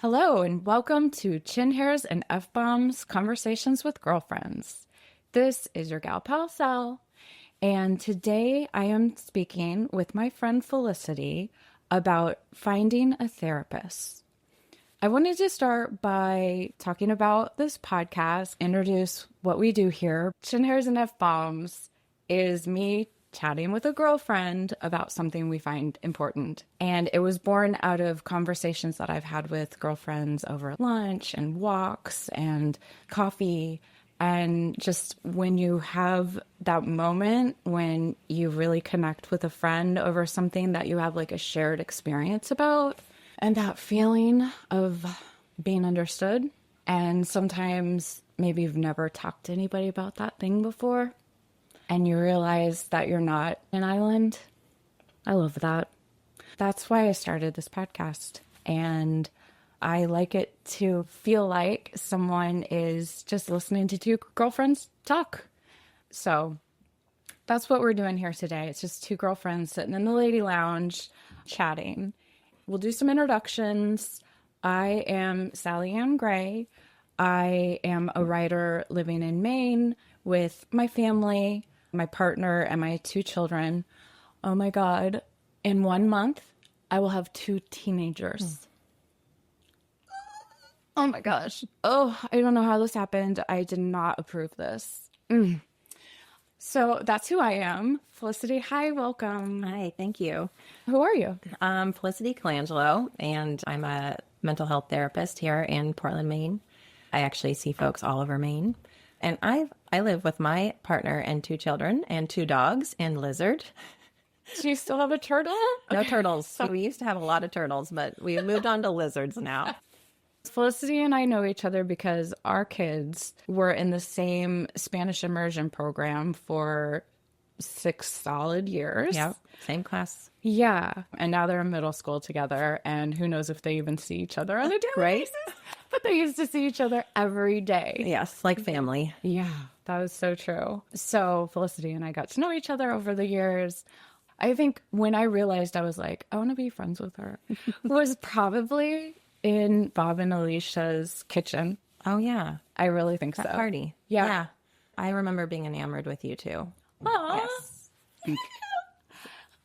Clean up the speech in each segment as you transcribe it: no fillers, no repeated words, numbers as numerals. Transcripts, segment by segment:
Hello and welcome to Chin Hairs and F-Bombs Conversations with Girlfriends. This is your gal pal Sal, and today I am speaking with my friend Felicity about finding a therapist. I wanted to start by talking about this podcast, introduce what we do here. Chin Hairs and F-Bombs is me chatting with a girlfriend about something we find important. And it was born out of conversations that I've had with girlfriends over lunch and walks and coffee. And just when you have that moment when you really connect with a friend over something that you have like a shared experience about, and that feeling of being understood. And sometimes maybe you've never talked to anybody about that thing before, and you realize that you're not an island. I love that. That's why I started this podcast. And I like it to feel like someone is just listening to two girlfriends talk. So that's what we're doing here today. It's just two girlfriends sitting in the lady lounge chatting. We'll do some introductions. I am SallyAnn Gray. I am a writer living in Maine with my family, my partner, and my two children. Oh my God. In 1 month, I will have two teenagers. Oh my gosh. Oh, I don't know how this happened. I did not approve this. So that's who I am. Felicity, hi, welcome. Hi, thank you. Who are you? I'm Felicity Colangelo, and I'm a mental health therapist here in Portland, Maine. I actually see folks all over Maine. And I live with my partner and two children and two dogs and lizard. Do you still have a turtle? No turtles. So we used to have a lot of turtles, but we moved on to lizards now. Felicity and I know each other because our kids were in the same Spanish immersion program for 6 solid years. Yep, same class. Yeah, and now they're in middle school together, and who knows if they even see each other on a daily basis. But they used to see each other every day. Yes, like family. Yeah, that was so true. So Felicity and I got to know each other over the years. I think when I realized I was like, I want to be friends with her, was probably in Bob and Alicia's kitchen. Oh, yeah. I really think That so. party. Yeah. I remember being enamored with you, too. Aww. Yes.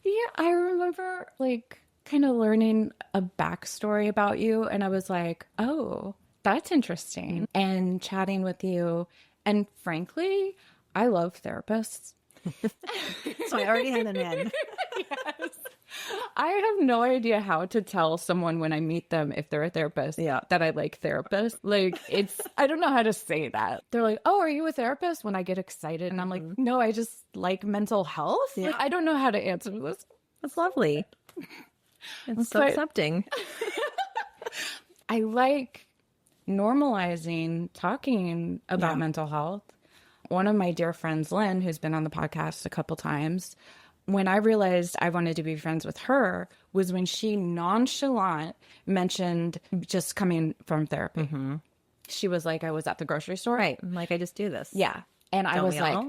Yeah, I remember like kind of learning a backstory about you, and I was like, oh, that's interesting. And chatting with you. And frankly, I love therapists. So I already had an end. Yes. I have no idea how to tell someone when I meet them if they're a therapist that I like therapists. Like I don't know how to say that. They're like, oh, are you a therapist? When I get excited and I'm like, no, I just like mental health. Yeah. Like, I don't know how to answer this. That's lovely. It's so accepting. I like normalizing talking about mental health. One of my dear friends, Lynn, who's been on the podcast a couple times, when I realized I wanted to be friends with her was when she nonchalant mentioned just coming from therapy. Mm-hmm. She was like, I was at the grocery store. Right. Like, I just do this. Yeah. And I was like,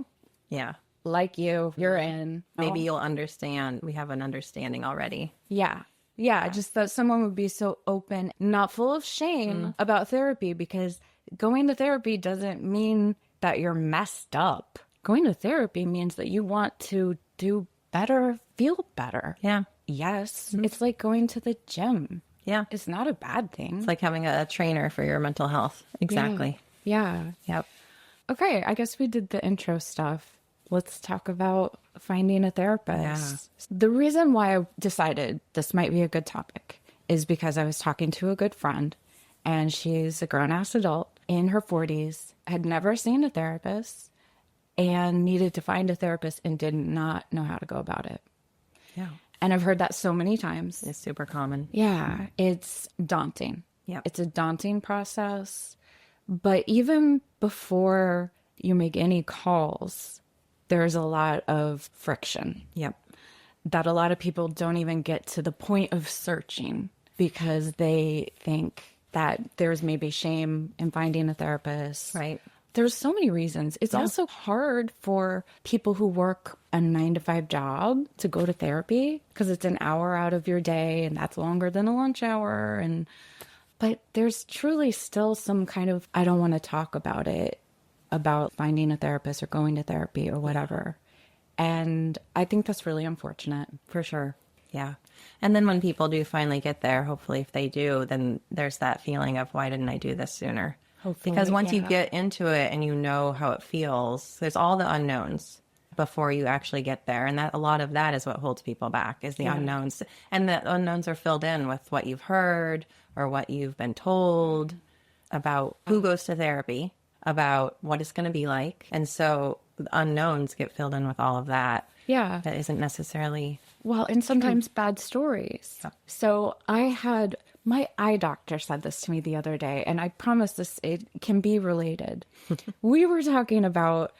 yeah, like you're in. Maybe you'll understand. We have an understanding already. Yeah. Yeah. Just that someone would be so open, not full of shame about therapy, because going to therapy doesn't mean that you're messed up. Going to therapy means that you want to do better, feel better. Yeah. Yes. Mm-hmm. It's like going to the gym. Yeah. It's not a bad thing. It's like having a trainer for your mental health. Exactly. Yeah. Yep. Okay. I guess we did the intro stuff. Let's talk about finding a therapist. Yeah. The reason why I decided this might be a good topic is because I was talking to a good friend, and she's a grown-ass adult in her 40s, had never seen a therapist, and needed to find a therapist and did not know how to go about it. Yeah. And I've heard that so many times. It's super common. Yeah. It's daunting. Yeah. It's a daunting process. But even before you make any calls, there's a lot of friction. Yep. That a lot of people don't even get to the point of searching because they think that there's maybe shame in finding a therapist. Right. There's so many reasons. It's also hard for people who work a 9-to-5 job to go to therapy because it's an hour out of your day, and that's longer than a lunch hour. But there's truly still some kind of, I don't want to talk about it, about finding a therapist or going to therapy or whatever. And I think that's really unfortunate. For sure. Yeah. And then when people do finally get there, hopefully if they do, then there's that feeling of, why didn't I do this sooner? Hopefully, Because once you yeah. get into it and you know how it feels, there's all the unknowns before you actually get there. And that a lot of that is what holds people back, is the unknowns. And the unknowns are filled in with what you've heard or what you've been told about who goes to therapy, about what it's going to be like. And so the unknowns get filled in with all of that. Yeah. That isn't necessarily... Well, and sometimes bad stories. Yeah. So my eye doctor said this to me the other day, and I promise this, it can be related. We were talking about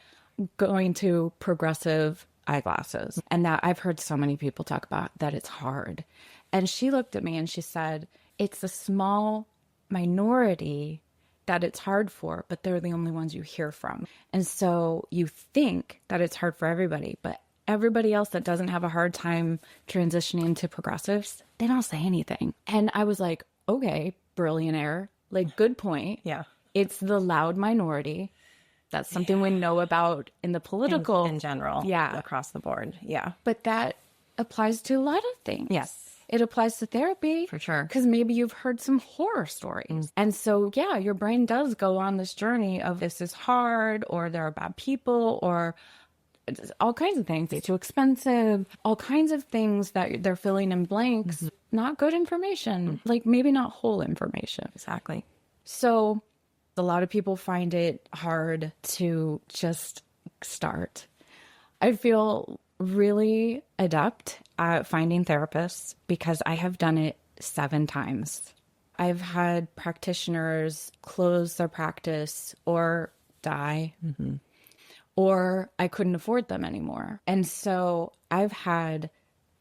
going to progressive eyeglasses, and that I've heard so many people talk about that it's hard. And she looked at me and she said, it's a small minority that it's hard for, but they're the only ones you hear from. And so you think that it's hard for everybody, but everybody else that doesn't have a hard time transitioning to progressives, they don't say anything. And I was like, okay, billionaire, like, good point. Yeah. It's the loud minority. That's something we know about in the political. In general. Yeah. Across the board. Yeah. But that applies to a lot of things. Yes. It applies to therapy. For sure. Because maybe you've heard some horror stories. And so, yeah, your brain does go on this journey of this is hard, or there are bad people, or all kinds of things. It's too expensive, all kinds of things that they're filling in blanks. Not good information, like maybe not whole information. Exactly. So a lot of people find it hard to just start. I feel really adept at finding therapists because I have done it 7 times. I've had practitioners close their practice or die, or I couldn't afford them anymore. And so I've had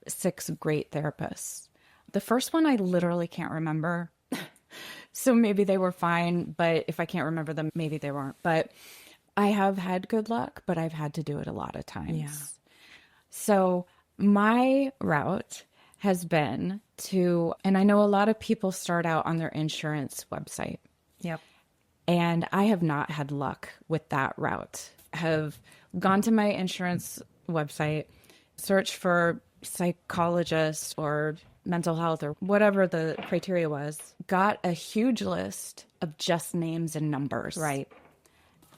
6 great therapists. The first one I literally can't remember. So maybe they were fine, but if I can't remember them, maybe they weren't. But I have had good luck, but I've had to do it a lot of times. Yeah. So my route has been to, and I know a lot of people start out on their insurance website. Yep. And I have not had luck with that route. Have gone to my insurance website, searched for psychologist or mental health or whatever the criteria was, got a huge list of just names and numbers. Right.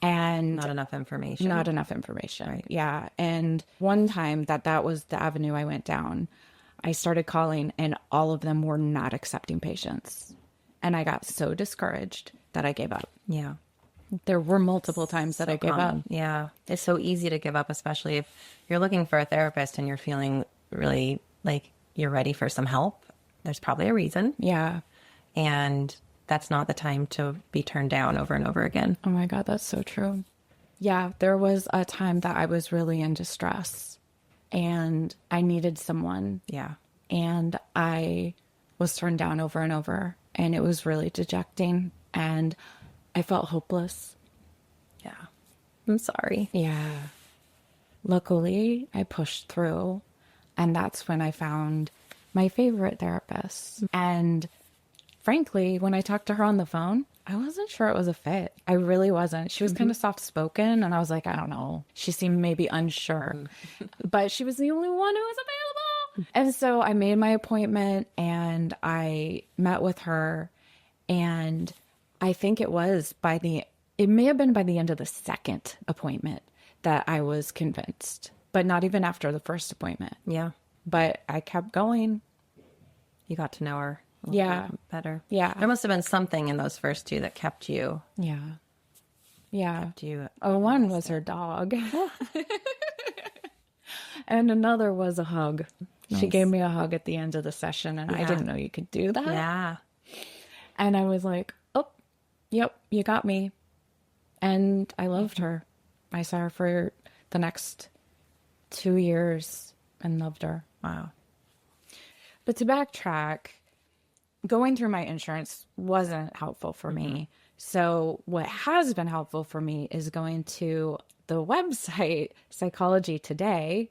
And Not enough information. not enough information. Right. Yeah. And one time that was the avenue I went down, I started calling and all of them were not accepting patients. And I got so discouraged that I gave up. Yeah. There were multiple times that I gave up. Yeah. It's so easy to give up, especially if you're looking for a therapist and you're feeling really like you're ready for some help. There's probably a reason. Yeah. And that's not the time to be turned down over and over again. Oh my God, that's so true. Yeah, there was a time that I was really in distress and I needed someone. Yeah. And I was turned down over and over. And it was really dejecting. And I felt hopeless. Yeah. I'm sorry. Yeah. Luckily, I pushed through. And that's when I found my favorite therapist. And frankly, when I talked to her on the phone, I wasn't sure it was a fit. I really wasn't. She was kind of soft spoken. And I was like, I don't know. She seemed maybe unsure. But she was the only one who was available. And so I made my appointment and I met with her. And I think it may have been by the end of the second appointment that I was convinced, but not even after the first appointment. Yeah. But I kept going. You got to know her a little bit better. Yeah. There must have been something in those first 2 that kept you. Yeah. Yeah. You. Oh, one was her dog. And another was a hug. She Nice. gave me a hug at the end of the session and I Yeah. didn't know you could do that. Yeah. And I was like, oh, yep, you got me. And I loved her. I saw her for the next 2 years and loved her. Wow. But to backtrack, going through my insurance wasn't helpful for me. So what has been helpful for me is going to the website, Psychology Today.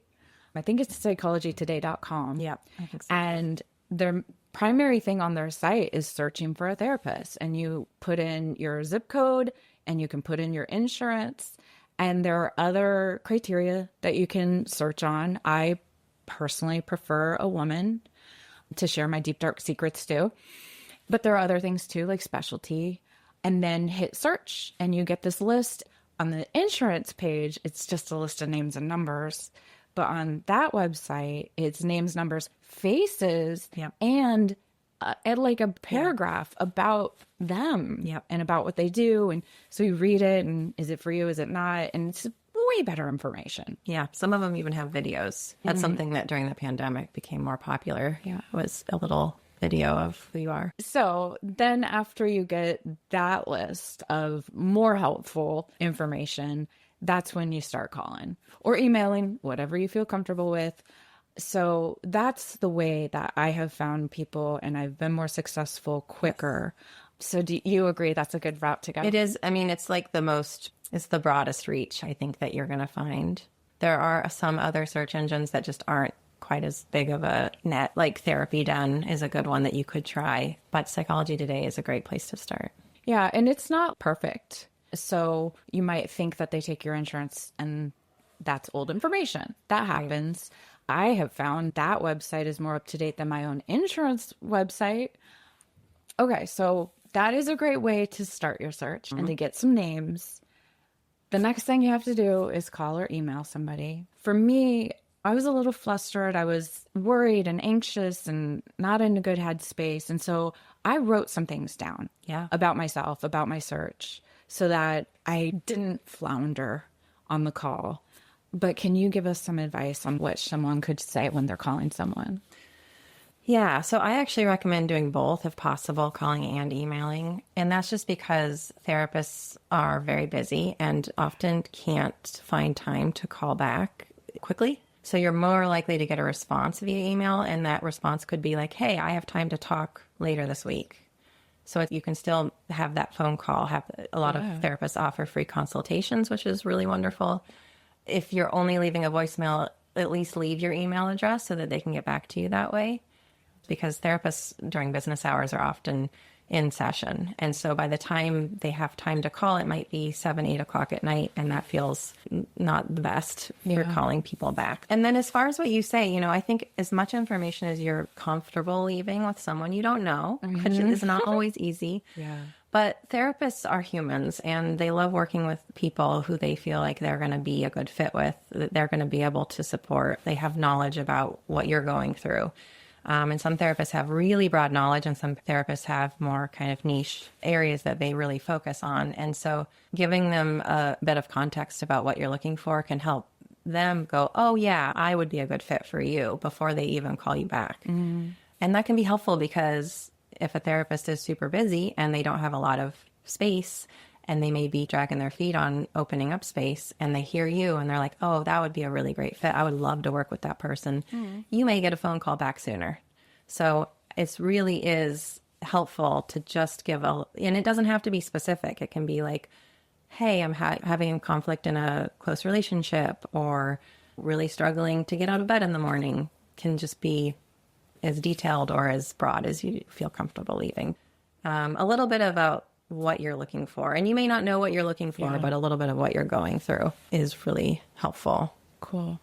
I think it's psychologytoday.com. Yeah. I think so. And they're primary thing on their site is searching for a therapist, and you put in your zip code and you can put in your insurance, and there are other criteria that you can search on. I personally prefer a woman to share my deep, dark secrets too. But there are other things too, like specialty, and then hit search and you get this list. On the insurance page, it's just a list of names and numbers. But on that website, it's names, numbers, faces, and like a paragraph about them and about what they do. And so you read it and is it for you? Is it not? And it's way better information. Yeah. Some of them even have videos. That's something that during the pandemic became more popular. Yeah. Was a little video of who you are. So then after you get that list of more helpful information, that's when you start calling or emailing, whatever you feel comfortable with. So that's the way that I have found people, and I've been more successful quicker. So do you agree that's a good route to go? It is. I mean, it's like it's the broadest reach, I think, that you're going to find. There are some other search engines that just aren't quite as big of a net. Like Therapy Done is a good one that you could try, but Psychology Today is a great place to start. Yeah, and it's not perfect. So you might think that they take your insurance and that's old information. That happens. I have found that website is more up to date than my own insurance website. Okay, so that is a great way to start your search and to get some names. The next thing you have to do is call or email somebody. For me, I was a little flustered. I was worried and anxious and not in a good headspace. And so I wrote some things down about myself, about my search, so that I didn't flounder on the call. But can you give us some advice on what someone could say when they're calling someone? Yeah, so I actually recommend doing both if possible, calling and emailing. And that's just because therapists are very busy and often can't find time to call back quickly. So you're more likely to get a response via email, and that response could be like, hey, I have time to talk later this week. So you can still have that phone call. Have a lot of therapists offer free consultations, which is really wonderful. If you're only leaving a voicemail, at least leave your email address so that they can get back to you that way. Because therapists during business hours are often in session. And so by the time they have time to call, it might be 7, 8 o'clock at night. And that feels not the best for calling people back. And then as far as what you say, I think as much information as you're comfortable leaving with someone you don't know, which is not always easy. But therapists are humans, and they love working with people who they feel like they're going to be a good fit with, that they're going to be able to support. They have knowledge about what you're going through. And some therapists have really broad knowledge, and some therapists have more kind of niche areas that they really focus on. And so giving them a bit of context about what you're looking for can help them go, oh, yeah, I would be a good fit for you before they even call you back. And that can be helpful because if a therapist is super busy and they don't have a lot of space, and they may be dragging their feet on opening up space, and they hear you and they're like, oh, that would be a really great fit. I would love to work with that person. You may get a phone call back sooner. So it really is helpful to just give and it doesn't have to be specific. It can be like, hey, I'm having a conflict in a close relationship, or really struggling to get out of bed in the morning. Can just be as detailed or as broad as you feel comfortable leaving. A little bit about what you're looking for. And you may not know what you're looking for, but a little bit of what you're going through is really helpful. Cool.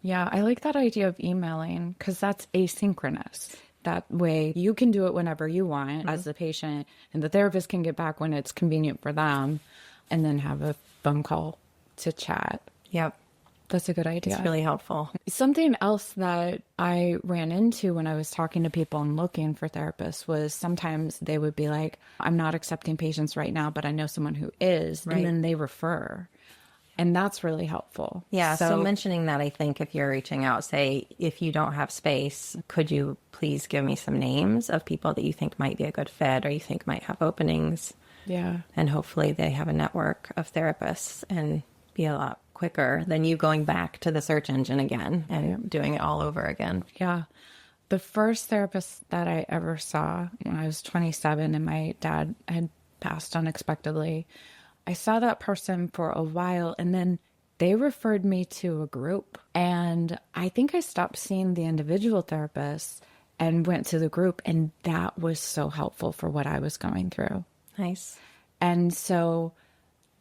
Yeah, I like that idea of emailing because that's asynchronous. That way you can do it whenever you want as the patient, and the therapist can get back when it's convenient for them, and then have a phone call to chat. Yep. That's a good idea. It's really helpful. Something else that I ran into when I was talking to people and looking for therapists was sometimes they would be like, I'm not accepting patients right now, but I know someone who is. Right. And then they refer. And that's really helpful. Yeah. So mentioning that, I think if you're reaching out, say, if you don't have space, could you please give me some names of people that you think might be a good fit or you think might have openings? Yeah. And hopefully they have a network of therapists and be a lot quicker than you going back to the search engine again and doing it all over again. Yeah. The first therapist that I ever saw when I was 27 and my dad had passed unexpectedly, I saw that person for a while, and then they referred me to a group. And I think I stopped seeing the individual therapists, and went to the group. And that was so helpful for what I was going through. Nice. And so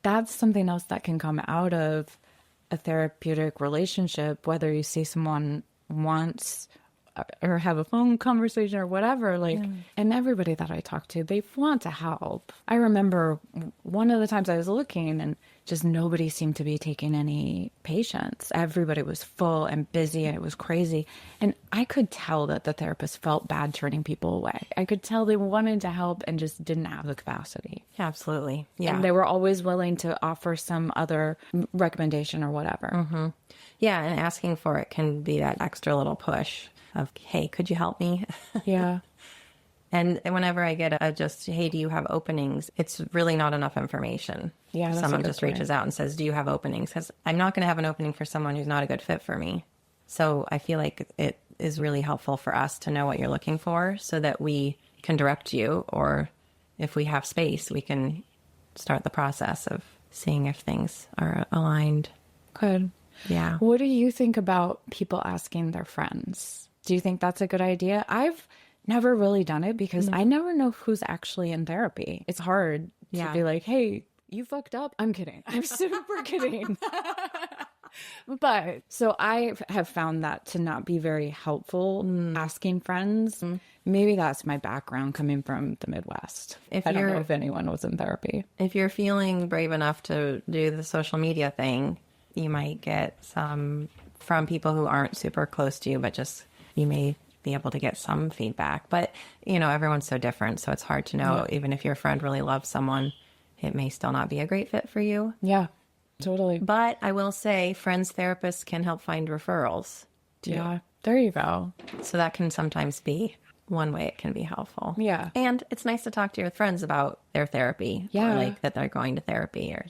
that's something else that can come out of a therapeutic relationship, whether you see someone once or have a phone conversation or whatever, like, and everybody that I talk to, they want to help. I remember one of the times I was looking and just nobody seemed to be taking any patients. Everybody was full and busy and it was crazy. And I could tell that the therapist felt bad turning people away. I could tell they wanted to help and just didn't have the capacity. Absolutely. Yeah. And they were always willing to offer some other recommendation or whatever. Mm-hmm. Yeah. And asking for it can be that extra little push of, hey, could you help me? Yeah. And whenever I get hey, do you have openings? It's really not enough information. Yeah, that's someone a good just reaches out and says, do you have openings? Because I'm not going to have an opening for someone who's not a good fit for me. So I feel like it is really helpful for us to know what you're looking for so that we can direct you, or if we have space, we can start the process of seeing if things are aligned. Good. Yeah. What do you think about people asking their friends? Do you think that's a good idea? I've never really done it because I never know who's actually in therapy. It's hard to be like, hey, you fucked up. I'm kidding. I'm super kidding. But so I have found that to not be very helpful, asking friends. Maybe that's my background coming from the Midwest. I don't know if anyone was in therapy. If you're feeling brave enough to do the social media thing, you might get some from people who aren't super close to you, but just you may be able to get some feedback. But, everyone's so different. So it's hard to know. Even if your friend really loves someone, it may still not be a great fit for you. Yeah, totally. But I will say friends therapists can help find referrals too. Yeah, there you go. So that can sometimes be one way it can be helpful. Yeah. And it's nice to talk to your friends about their therapy. Yeah. Or like that they're going to therapy. Or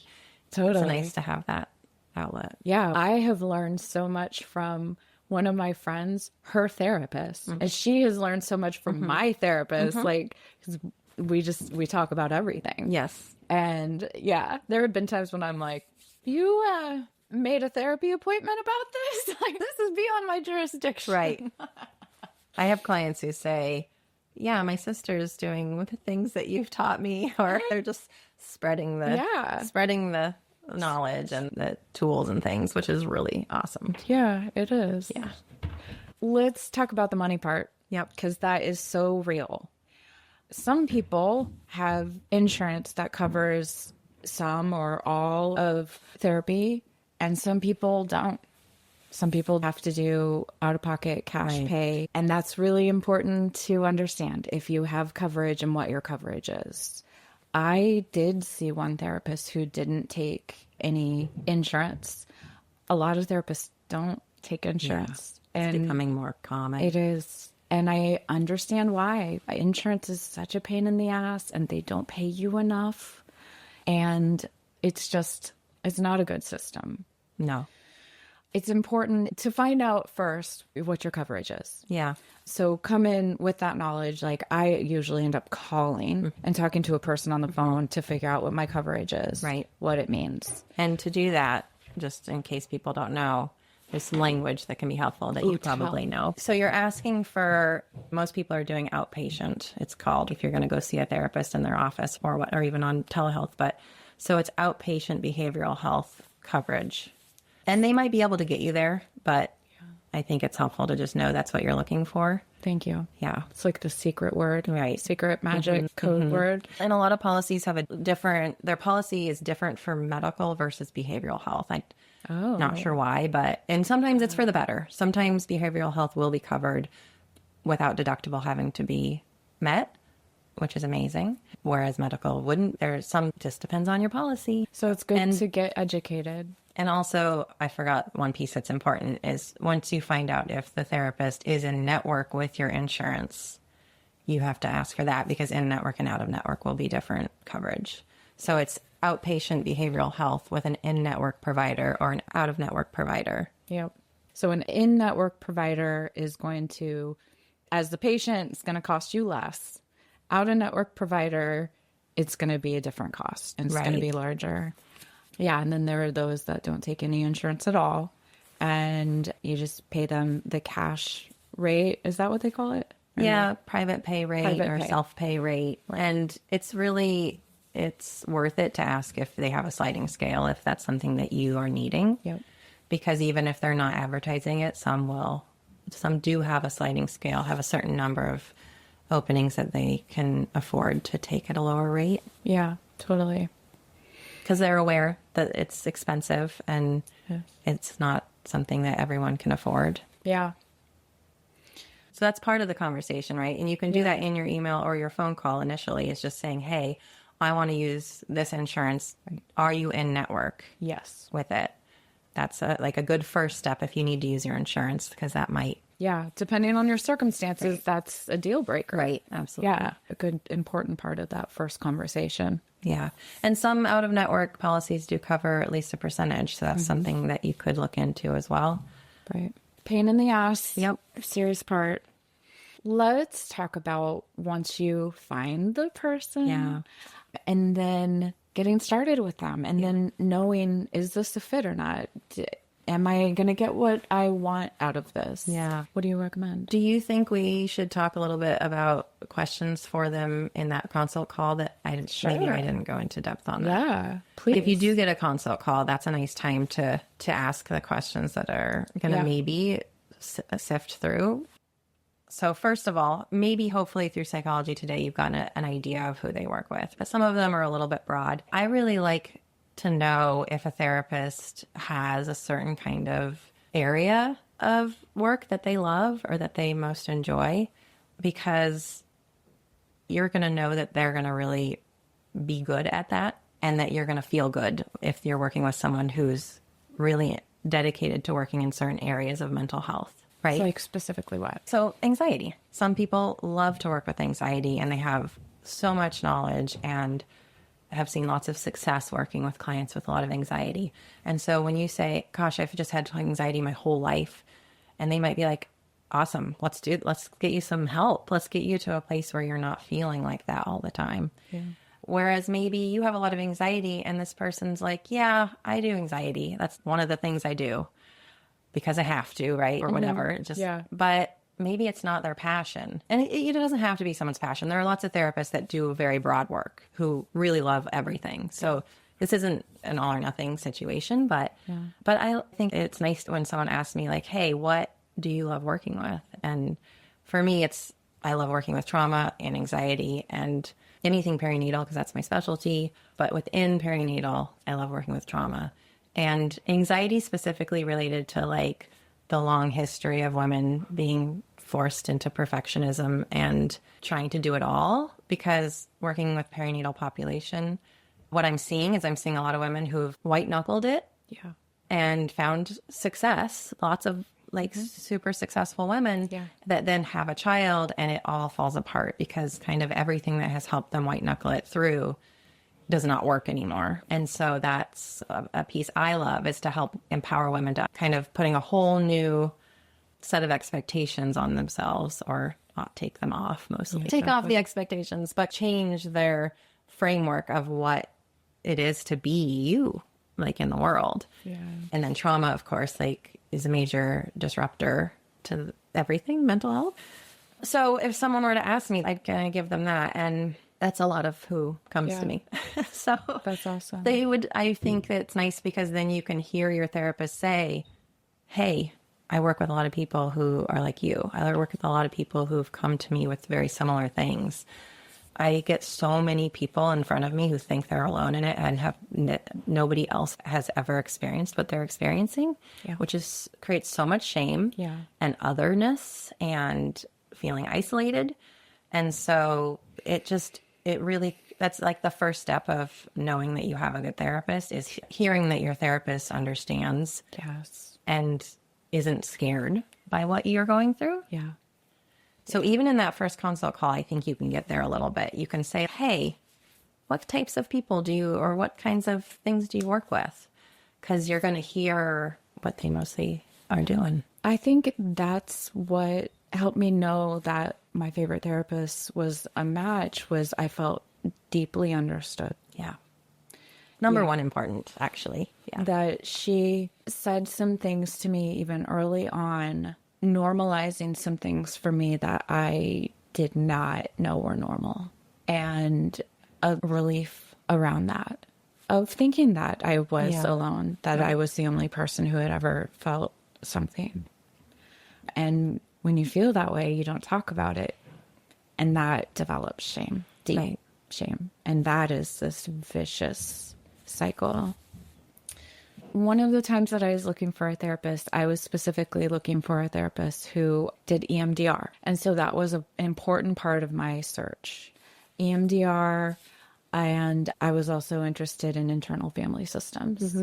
Totally. It's nice to have that outlet. Yeah. I have learned so much from one of my friends, her therapist, and she has learned so much from my therapist. Like, 'cause we talk about everything. Yes. And yeah, there have been times when I'm like, you made a therapy appointment about this? Like, this is beyond my jurisdiction. Right. I have clients who say, yeah, my sister's doing the things that you've taught me, or they're just spreading the knowledge and the tools and things, which is really awesome. Yeah, it is. Yeah. Let's talk about the money part. Yep. Because that is so real. Some people have insurance that covers some or all of therapy, and some people don't. Some people have to do out-of-pocket cash pay, and that's really important to understand if you have coverage and what your coverage is. I did see one therapist who didn't take any insurance. A lot of therapists don't take insurance. It's becoming more common. It is. And I understand why. Insurance is such a pain in the ass and they don't pay you enough. And it's not a good system. No. It's important to find out first what your coverage is. Yeah. So come in with that knowledge. Like I usually end up calling and talking to a person on the phone to figure out what my coverage is. Right. What it means. And to do that, just in case people don't know, there's some language that can be helpful that you probably know. So you're asking for, most people are doing outpatient, it's called, if you're going to go see a therapist in their office or even on telehealth. But so it's outpatient behavioral health coverage. And they might be able to get you there, but I think it's helpful to just know that's what you're looking for. Thank you. Yeah. It's like the secret word. Right. Secret magic code word. And a lot of policies have their policy is different for medical versus behavioral health. I'm not sure why, and sometimes it's for the better. Sometimes behavioral health will be covered without deductible having to be met, which is amazing. Whereas medical wouldn't. Just depends on your policy. So it's good to get educated. And also, I forgot one piece that's important is once you find out if the therapist is in network with your insurance, you have to ask for that because in-network and out-of-network will be different coverage. So it's outpatient behavioral health with an in-network provider or an out-of-network provider. Yep. So an in-network provider is going to, as the patient, it's going to cost you less. Out-of-network provider, it's going to be a different cost. And it's going to be larger. Yeah, and then there are those that don't take any insurance at all, and you just pay them the cash rate. Is that what they call it? Yeah, private pay rate Private or pay. self-pay rate. And it's worth it to ask if they have a sliding scale, if that's something that you are needing. Yep. Because even if they're not advertising it, some do have a sliding scale, have a certain number of openings that they can afford to take at a lower rate. Yeah, totally. Because they're aware that it's expensive and Yes. it's not something that everyone can afford. Yeah. So that's part of the conversation, right? And you can do that in your email or your phone call initially. It's just saying, hey, I want to use this insurance. Are you in network Yes. with it? That's like a good first step if you need to use your insurance, because that might. Yeah. Depending on your circumstances, that's a deal breaker. Right. Absolutely. Yeah. A good, important part of that first conversation. Yeah. And some out of network policies do cover at least a percentage. So that's something that you could look into as well. Right. Pain in the ass. Yep. Serious part. Let's talk about once you find the person. Yeah. And then getting started with them and then knowing, is this a fit or not? Am I going to get what I want out of this? Yeah. What do you recommend? Do you think we should talk a little bit about questions for them in that consult call that maybe I didn't go into depth on that? Yeah, please. If you do get a consult call, that's a nice time to ask the questions that are going to maybe sift through. So first of all, maybe hopefully through Psychology Today, you've gotten an idea of who they work with, but some of them are a little bit broad. I really like to know if a therapist has a certain kind of area of work that they love or that they most enjoy, because you're going to know that they're going to really be good at that and that you're going to feel good if you're working with someone who's really dedicated to working in certain areas of mental health. Right? Like specifically what? So anxiety. Some people love to work with anxiety and they have so much knowledge and have seen lots of success working with clients with a lot of anxiety. And so when you say, gosh, I've just had anxiety my whole life, and they might be like, awesome, let's get you some help. Let's get you to a place where you're not feeling like that all the time. Yeah. Whereas maybe you have a lot of anxiety and this person's like, yeah, I do anxiety. That's one of the things I do because I have to, right? Or whatever. But maybe it's not their passion. And it doesn't have to be someone's passion. There are lots of therapists that do very broad work who really love everything. So this isn't an all or nothing situation, but I think it's nice when someone asks me like, hey, what do you love working with? And for me, I love working with trauma and anxiety and anything perinatal because that's my specialty. But within perinatal, I love working with trauma. And anxiety specifically related to like the long history of women being forced into perfectionism and trying to do it all. Because working with perinatal population, what I'm seeing a lot of women who've white knuckled it and found success. Lots of like super successful women that then have a child and it all falls apart because kind of everything that has helped them white knuckle it through does not work anymore. And so that's a piece I love, is to help empower women to kind of putting a whole new set of expectations on themselves, or not take them off mostly. Take off the expectations, but change their framework of what it is to be you, like in the world. Yeah. And then trauma, of course, like is a major disruptor to everything, mental health. So if someone were to ask me, I'd kind of give them that. And that's a lot of who comes to me. So that's awesome. I think that it's nice because then you can hear your therapist say, hey, I work with a lot of people who are like you. I work with a lot of people who've come to me with very similar things. I get so many people in front of me who think they're alone in it and have nobody else has ever experienced what they're experiencing, which creates so much shame and otherness and feeling isolated. And so that's like the first step of knowing that you have a good therapist, is hearing that your therapist understands and isn't scared by what you're going through. Yeah. So even in that first consult call, I think you can get there a little bit. You can say, hey, what types of people or what kinds of things do you work with? Because you're going to hear what they mostly are doing. I think that's what helped me know that my favorite therapist was a match, was I felt deeply understood. Yeah. Number one important, actually. Yeah. That she said some things to me even early on normalizing some things for me that I did not know were normal, and a relief around that, of thinking that I was alone, that I was the only person who had ever felt something. And when you feel that way, you don't talk about it. And that develops shame, deep shame. And that is this vicious cycle. One of the times that I was looking for a therapist, I was specifically looking for a therapist who did EMDR. And so that was an important part of my search. EMDR, and I was also interested in internal family systems.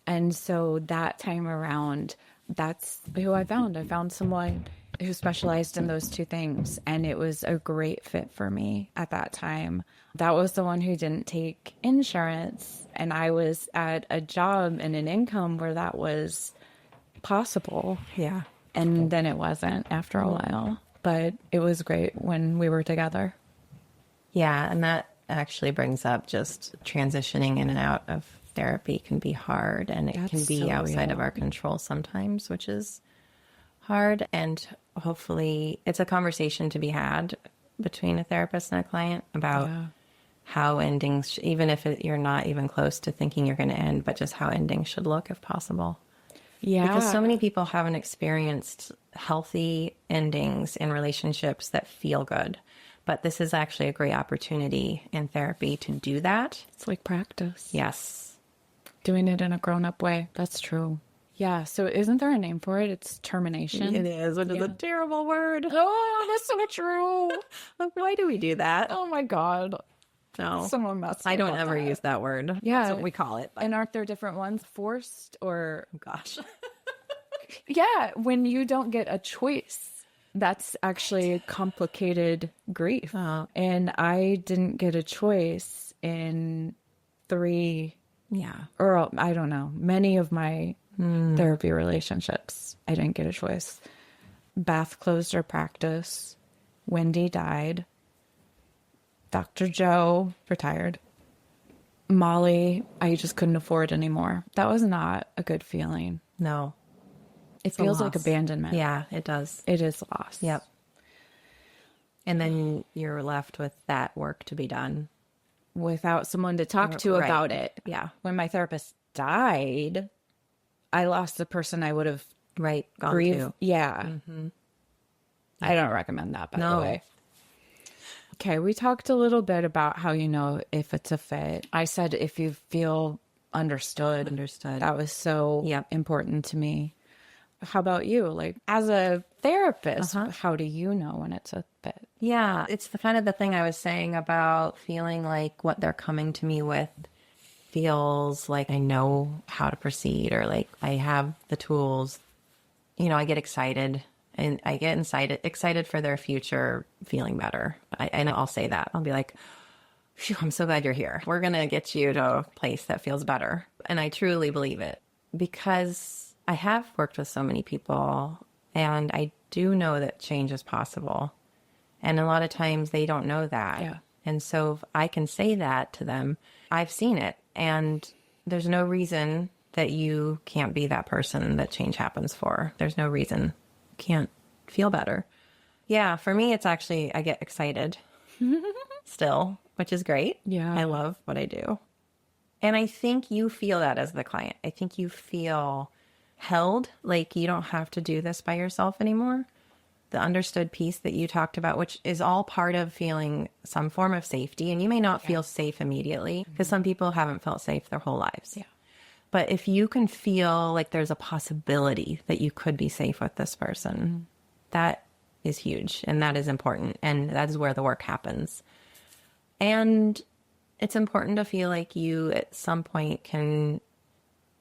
And so that time around, that's who I found. I found someone who specialized in those two things, and it was a great fit for me at that time. That was the one who didn't take insurance, and I was at a job and an income where that was possible. Yeah. And then it wasn't after a while, but it was great when we were together. Yeah, and that actually brings up just transitioning in and out of therapy can be hard, and it can be so outside real. of our control sometimes, which is hard. And hopefully it's a conversation to be had between a therapist and a client about how endings, even if you're not even close to thinking you're going to end, but just how endings should look if possible. Yeah. Because so many people haven't experienced healthy endings in relationships that feel good. But this is actually a great opportunity in therapy to do that. It's like practice. Yes. Doing it in a grown-up way. That's true. Yeah. So isn't there a name for it? It's termination. It is, which is a terrible word. Oh, that's so true. Why do we do that? Oh my God. No. Someone messed I don't up ever that. use that word. Yeah. That's what we call it. But, And aren't there different ones? Forced or... oh gosh. Yeah. When you don't get a choice. That's actually a complicated grief. Oh. And I didn't get a choice in 3, or I don't know, many of my therapy relationships. I didn't get a choice. Bath closed her practice. Wendy died. Dr. Joe retired. Molly, I just couldn't afford anymore. That was not a good feeling. No. It feels like loss. abandonment. Yeah, it does. It is loss. Yep. And then you're left with that work to be done. Without someone to talk to Right. about it. Yeah. When my therapist died, I lost the person I would have Right. Gone grieved. to. Yeah. I don't recommend that, by the way. Okay, we talked a little bit about how you know if it's a fit. I said if you feel understood. Understood. That was so important to me. How about you? Like, as a therapist, how do you know when it's a fit? Yeah, it's the kind of the thing I was saying about feeling like what they're coming to me with feels like I know how to proceed, or like I have the tools. You know, I get excited, and I get excited for their future feeling better. And I'll say that. I'll be like, phew, I'm so glad you're here. We're going to get you to a place that feels better. And I truly believe it, because I have worked with so many people, and I do know that change is possible. And a lot of times they don't know that. Yeah. And so if I can say that to them, I've seen it. And there's no reason that you can't be that person that change happens for. There's no reason you can't feel better. Yeah, for me, it's actually, I get excited still, which is great. Yeah. I love what I do. And I think you feel that as the client. I think you feel held, like you don't have to do this by yourself anymore. The understood piece that you talked about, which is all part of feeling some form of safety. And you may not feel safe immediately, because some people haven't felt safe their whole lives. Yeah. But if you can feel like there's a possibility that you could be safe with this person, that is huge, and that is important. And that is where the work happens. And it's important to feel like you at some point can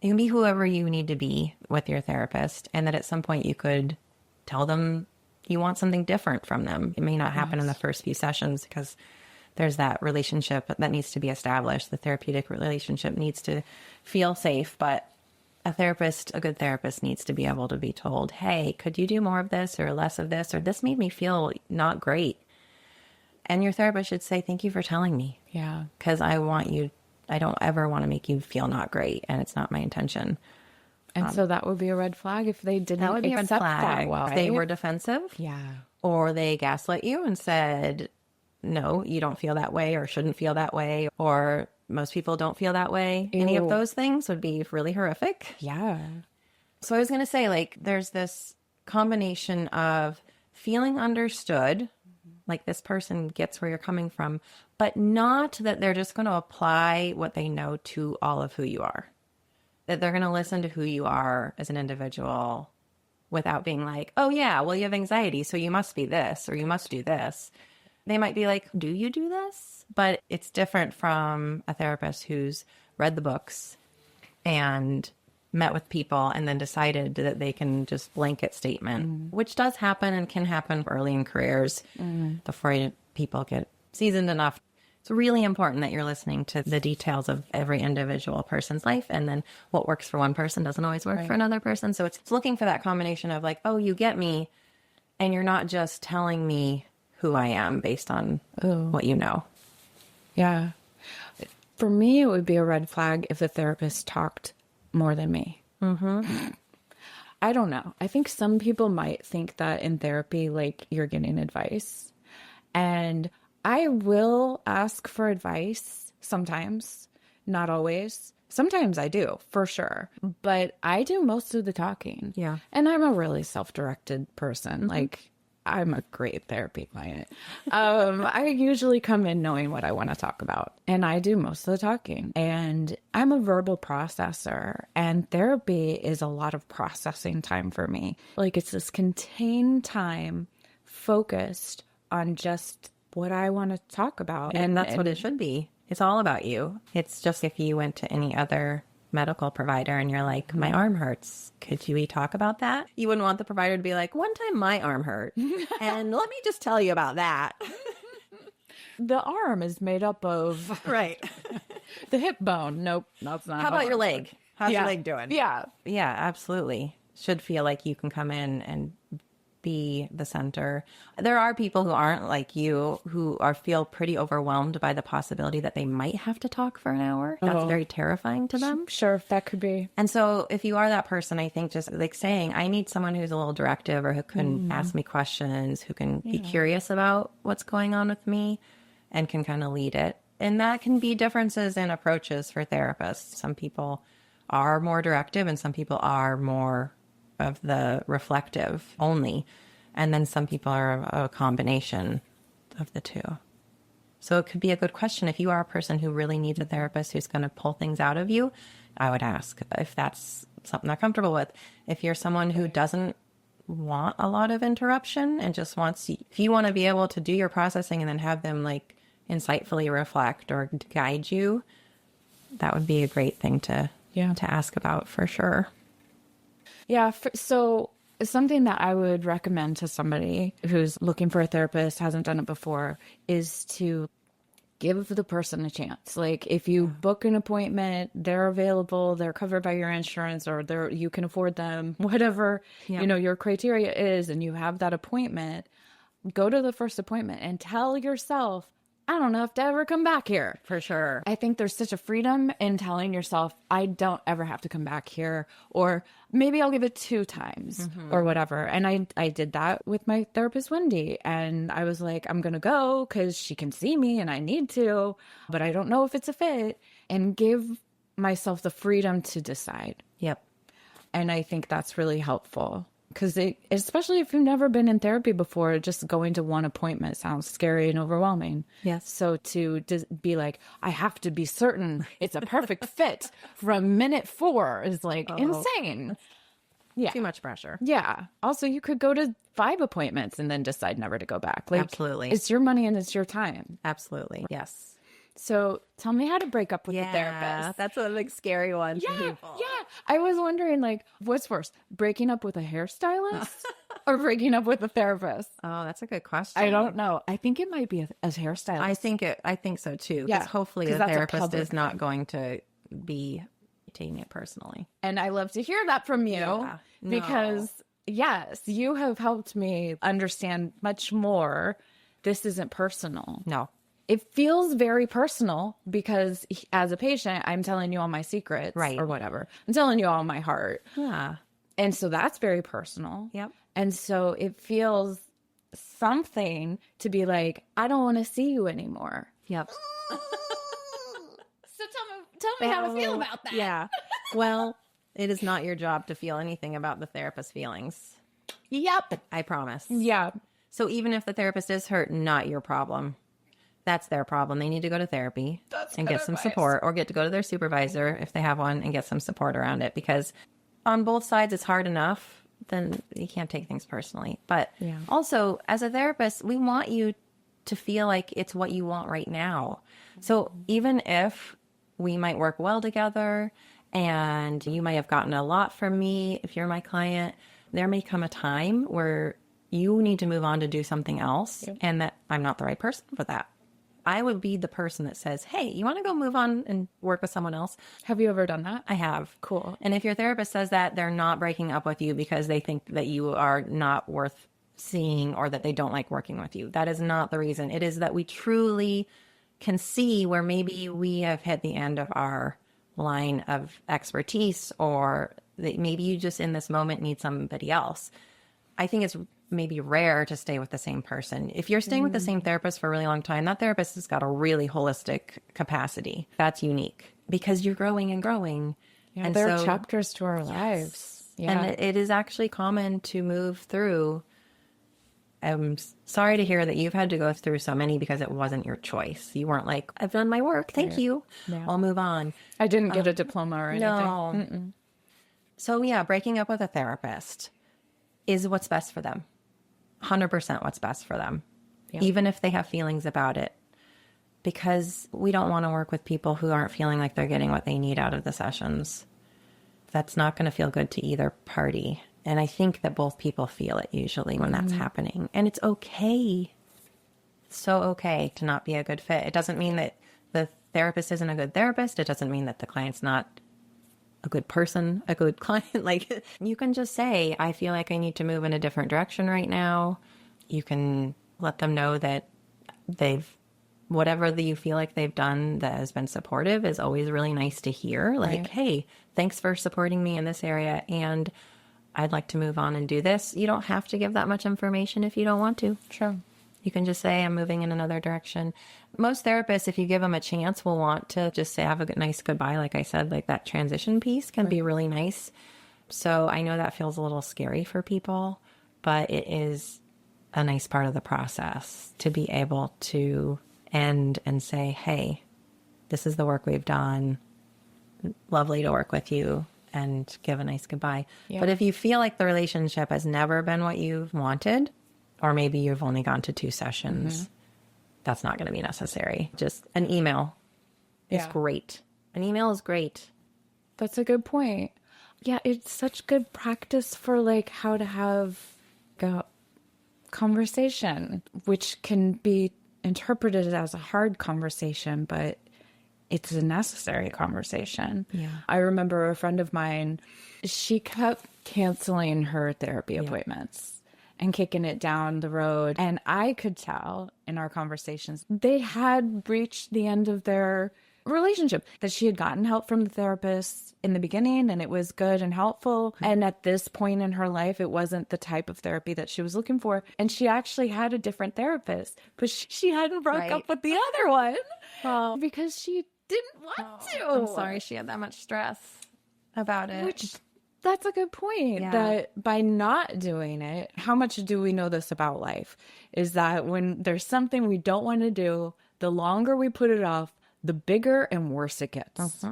be whoever you need to be with your therapist, and that at some point you could tell them you want something different from them. It may not happen in the first few sessions, because there's that relationship that needs to be established. The therapeutic relationship needs to feel safe, but a good therapist needs to be able to be told, hey, could you do more of this or less of this? Or this made me feel not great. And your therapist should say, thank you for telling me. Yeah. Because I don't ever want to make you feel not great, and it's not my intention. And so that would be a red flag if they didn't That would be a red accept flag. that well, If they right? were defensive, Yeah. or they gaslit you and said, no, you don't feel that way or shouldn't feel that way, or most people don't feel that way. Any of Ew. those things would be really horrific. Yeah. So I was going to say, like, there's this combination of feeling understood, like this person gets where you're coming from, but not that they're just going to apply what they know to all of who you are. That they're going to listen to who you are as an individual without being like, oh, yeah, well, you have anxiety, so you must be this or you must do this. They might be like, do you do this? But it's different from a therapist who's read the books and met with people and then decided that they can just blanket statement, which does happen and can happen early in careers before people get seasoned enough. It's really important that you're listening to the details of every individual person's life. And then what works for one person doesn't always work for another person. So it's looking for that combination of like, oh, you get me. And you're not just telling me who I am based on what you know. Yeah. For me, it would be a red flag if the therapist talked more than me. Mm-hmm. I don't know. I think some people might think that in therapy, like you're getting advice. And I will ask for advice sometimes, not always. Sometimes I do, for sure. But I do most of the talking. Yeah. And I'm a really self-directed person. Like, I'm a great therapy client. I usually come in knowing what I want to talk about, and I do most of the talking. And I'm a verbal processor, and therapy is a lot of processing time for me. Like, it's this contained time focused on just what I want to talk about. And that's what it should be. It's all about you. It's just if you went to any other medical provider and you're like, my arm hurts. Could we talk about that? You wouldn't want the provider to be like, one time my arm hurt. And let me just tell you about that. The arm is made up of Right. the hip bone. Nope, that's not. How about your leg? How's Yeah. your leg doing? Yeah. Yeah, absolutely. Should feel like you can come in and be the center. There are people who aren't like you who feel pretty overwhelmed by the possibility that they might have to talk for an hour. That's very terrifying to them. Sure, that could be. And so if you are that person, I think just like saying, I need someone who's a little directive or who can ask me questions, who can be curious about what's going on with me and can kind of lead it. And that can be differences in approaches for therapists. Some people are more directive and some people are more of the reflective only. And then some people are a combination of the two. So it could be a good question. If you are a person who really needs a therapist who's going to pull things out of you, I would ask if that's something they're comfortable with. If you're someone who doesn't want a lot of interruption and just wants, if you want to be able to do your processing and then have them like insightfully reflect or guide you, that would be a great thing to ask about for sure. Yeah. So something that I would recommend to somebody who's looking for a therapist, hasn't done it before, is to give the person a chance. Like if you book an appointment, they're available, they're covered by your insurance, or you can afford them, whatever, your criteria is, and you have that appointment, go to the first appointment and tell yourself, I don't have to ever come back here. For sure. I think there's such a freedom in telling yourself, I don't ever have to come back here, or maybe I'll give it 2 times or whatever. And I did that with my therapist, Wendy. And I was like, I'm going to go because she can see me and I need to, but I don't know if it's a fit, and give myself the freedom to decide. Yep. And I think that's really helpful. Because especially if you've never been in therapy before, just going to one appointment sounds scary and overwhelming. Yes. So to be like, I have to be certain it's a perfect fit from minute 4 is like insane. Yeah. Too much pressure. Yeah. Also, you could go to 5 appointments and then decide never to go back. Like, Absolutely. It's your money and it's your time. Absolutely. Yes. So tell me how to break up with the therapist. That's a big scary one for people. Yeah. I was wondering, like, what's worse, breaking up with a hairstylist or breaking up with a therapist? Oh, that's a good question. I don't know. I think it might be a hairstylist. I think so too. Yeah, Because hopefully the that's a therapist public is not going to be taking it personally. And I love to hear that from you because, yes, you have helped me understand much more. This isn't personal. No. it feels very personal because as a patient, I'm telling you all my secrets Right. or whatever. I'm telling you all my heart. Yeah. And so that's very personal. Yep. And so it feels something to be like, I don't want to see you anymore. Yep. So tell me how to feel about that. Yeah. Well, it is not your job to feel anything about the therapist's feelings. Yep. I promise. Yeah. So even if the therapist is hurt, not your problem. That's their problem. They need to go to therapy and get some support, or get to go to their supervisor if they have one and get some support around it, because on both sides it's hard enough. Then you can't take things personally. But also, as a therapist, we want you to feel like it's what you want right now. So even if we might work well together and you might have gotten a lot from me, if you're my client, there may come a time where you need to move on to do something else, and that I'm not the right person for that. I would be the person that says, hey, you want to go move on and work with someone else? Have you ever done that? I have. Cool. And if your therapist says that, they're not breaking up with you because they think that you are not worth seeing or that they don't like working with you. That is not the reason. It is that we truly can see where maybe we have hit the end of our line of expertise, or that maybe you just in this moment need somebody else. I think it's maybe rare to stay with the same person. If you're staying with the same therapist for a really long time, that therapist has got a really holistic capacity. That's unique because you're growing and growing. Yeah, and there are so, chapters to our lives. Yeah. and it is actually common to move through. I'm sorry to hear that you've had to go through so many because it wasn't your choice. You weren't like, I've done my work. Thank you. Yeah. I'll move on. I didn't get a diploma or anything. No. So yeah, breaking up with a therapist is what's best for them. 100% what's best for them. Yeah. Even if they have feelings about it. Because we don't want to work with people who aren't feeling like they're getting what they need out of the sessions. That's not going to feel good to either party. And I think that both people feel it usually when that's happening. And it's okay. It's so okay to not be a good fit. It doesn't mean that the therapist isn't a good therapist. It doesn't mean that the client's not a good person, a good client. Like, you can just say, I feel like I need to move in a different direction right now. You can let them know that whatever that you feel like they've done that has been supportive is always really nice to hear. Like, hey, thanks for supporting me in this area, and I'd like to move on and do this. You don't have to give that much information if you don't want to. Sure. You can just say, I'm moving in another direction. Most therapists, if you give them a chance, will want to just say, have a nice goodbye. Like I said, like that transition piece can be really nice. So I know that feels a little scary for people, but it is a nice part of the process to be able to end and say, hey, this is the work we've done. Lovely to work with you, and give a nice goodbye. Yeah. But if you feel like the relationship has never been what you've wanted, or maybe you've only gone to 2 sessions, that's not going to be necessary. Just an email is great. An email is great. That's a good point. Yeah, it's such good practice for like how to have a conversation, which can be interpreted as a hard conversation, but it's a necessary conversation. Yeah. I remember a friend of mine, she kept canceling her therapy appointments and kicking it down the road. And I could tell in our conversations, they had reached the end of their relationship, that she had gotten help from the therapist in the beginning and it was good and helpful. And at this point in her life, it wasn't the type of therapy that she was looking for. And she actually had a different therapist, but she hadn't broke up with the other one because she didn't want to. I'm sorry she had that much stress about it. Which, that's a good point. That by not doing it, how much do we know this about life? Is that when there's something we don't want to do, the longer we put it off, the bigger and worse it gets.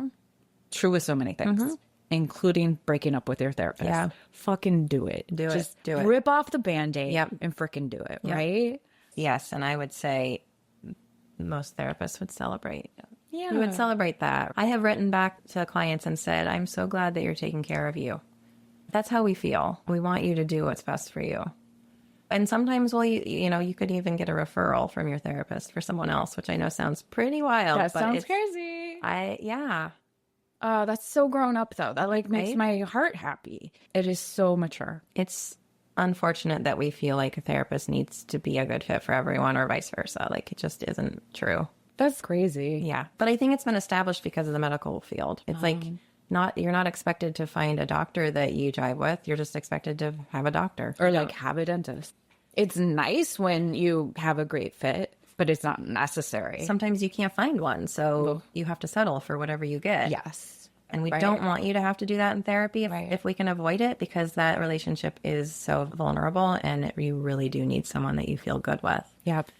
True with so many things, including breaking up with your therapist. Yeah. Fucking do it. Just do it. Rip off the Band-Aid and freaking do it, right? Yes, and I would say most therapists would celebrate. Yeah. We would celebrate that. I have written back to clients and said, I'm so glad that you're taking care of you. That's how we feel. We want you to do what's best for you. And sometimes, well, you could even get a referral from your therapist for someone else, which I know sounds pretty wild. That sounds crazy. Yeah. That's so grown up, though. That like makes my heart happy. It is so mature. It's unfortunate that we feel like a therapist needs to be a good fit for everyone or vice versa. Like, it just isn't true. That's crazy. Yeah. But I think it's been established because of the medical field. It's like you're not expected to find a doctor that you jive with. You're just expected to have a doctor. Or like have a dentist. It's nice when you have a great fit, but it's not necessary. Sometimes you can't find one. So you have to settle for whatever you get. Yes. And we don't want you to have to do that in therapy if we can avoid it, because that relationship is so vulnerable and you really do need someone that you feel good with. Yep.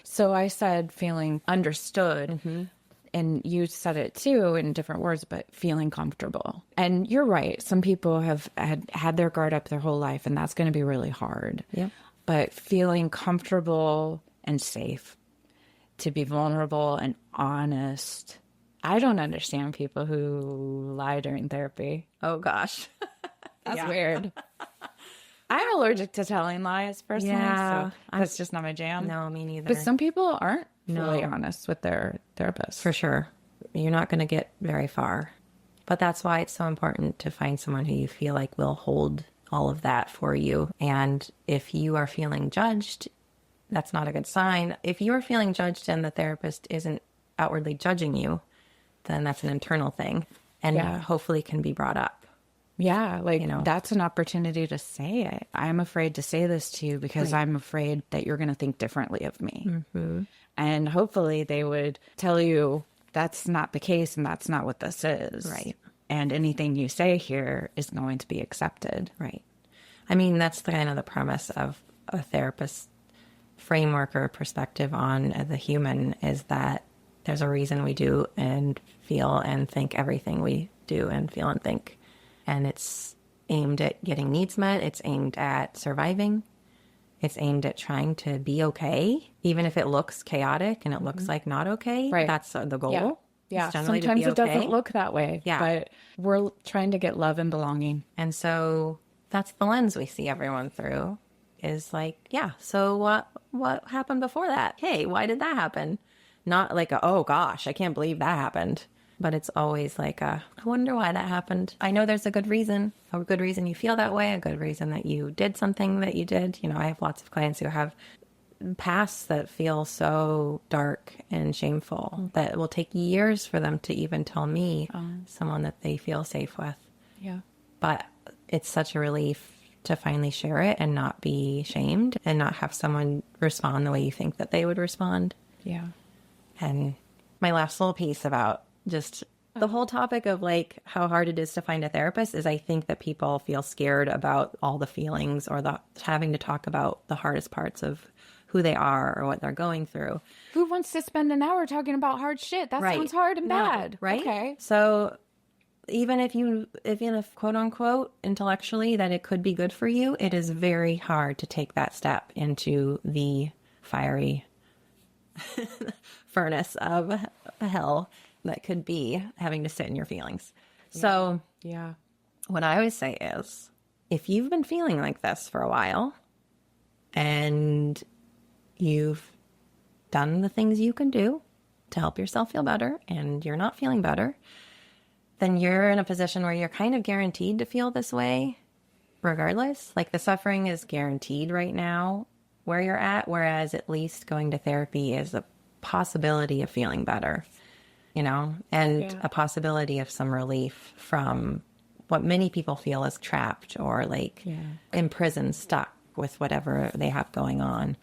So I said feeling understood, and you said it too in different words, but feeling comfortable. And you're right. Some people have had their guard up their whole life, and that's going to be really hard. Yep. But feeling comfortable and safe to be vulnerable and honest. I don't understand people who lie during therapy. Oh, gosh. That's weird. I'm allergic to telling lies personally, so that's just not my jam. No, me neither. But some people aren't fully honest with their therapist. For sure. You're not going to get very far. But that's why it's so important to find someone who you feel like will hold all of that for you. And if you are feeling judged, that's not a good sign. If you're feeling judged and the therapist isn't outwardly judging you, then that's an internal thing and hopefully can be brought up. Yeah, like, that's an opportunity to say it. I'm afraid to say this to you because I'm afraid that you're going to think differently of me. Mm-hmm. And hopefully they would tell you that's not the case and that's not what this is. Right. And anything you say here is going to be accepted. Right. I mean, that's kind of the premise of a therapist's framework or perspective on the human, is that there's a reason we do and feel and think everything we do and feel and think. And it's aimed at getting needs met. It's aimed at surviving. It's aimed at trying to be okay, even if it looks chaotic and it looks like not okay. Right. That's the goal. Yeah. Sometimes it doesn't look that way. Yeah. But we're trying to get love and belonging. And so that's the lens we see everyone through, is like, yeah, so what happened before that? Hey, why did that happen? Not like, oh gosh, I can't believe that happened. But it's always like, I wonder why that happened. I know there's a good reason you feel that way, a good reason that you did something that you did. I have lots of clients who have pasts that feel so dark and shameful that it will take years for them to even tell me someone that they feel safe with. Yeah. But it's such a relief to finally share it and not be shamed and not have someone respond the way you think that they would respond. Yeah. And my last little piece about just the whole topic of like how hard it is to find a therapist is, I think that people feel scared about all the feelings or the having to talk about the hardest parts of who they are or what they're going through. Who wants to spend an hour talking about hard shit? That sounds hard and bad. Right? Okay. So even if quote unquote intellectually that it could be good for you, it is very hard to take that step into the fiery furnace of hell that could be having to sit in your feelings. Yeah. So what I always say is, if you've been feeling like this for a while and you've done the things you can do to help yourself feel better and you're not feeling better, then you're in a position where you're kind of guaranteed to feel this way regardless. Like, the suffering is guaranteed right now where you're at, whereas at least going to therapy is a possibility of feeling better, and a possibility of some relief from what many people feel is trapped or like imprisoned, stuck with whatever they have going on,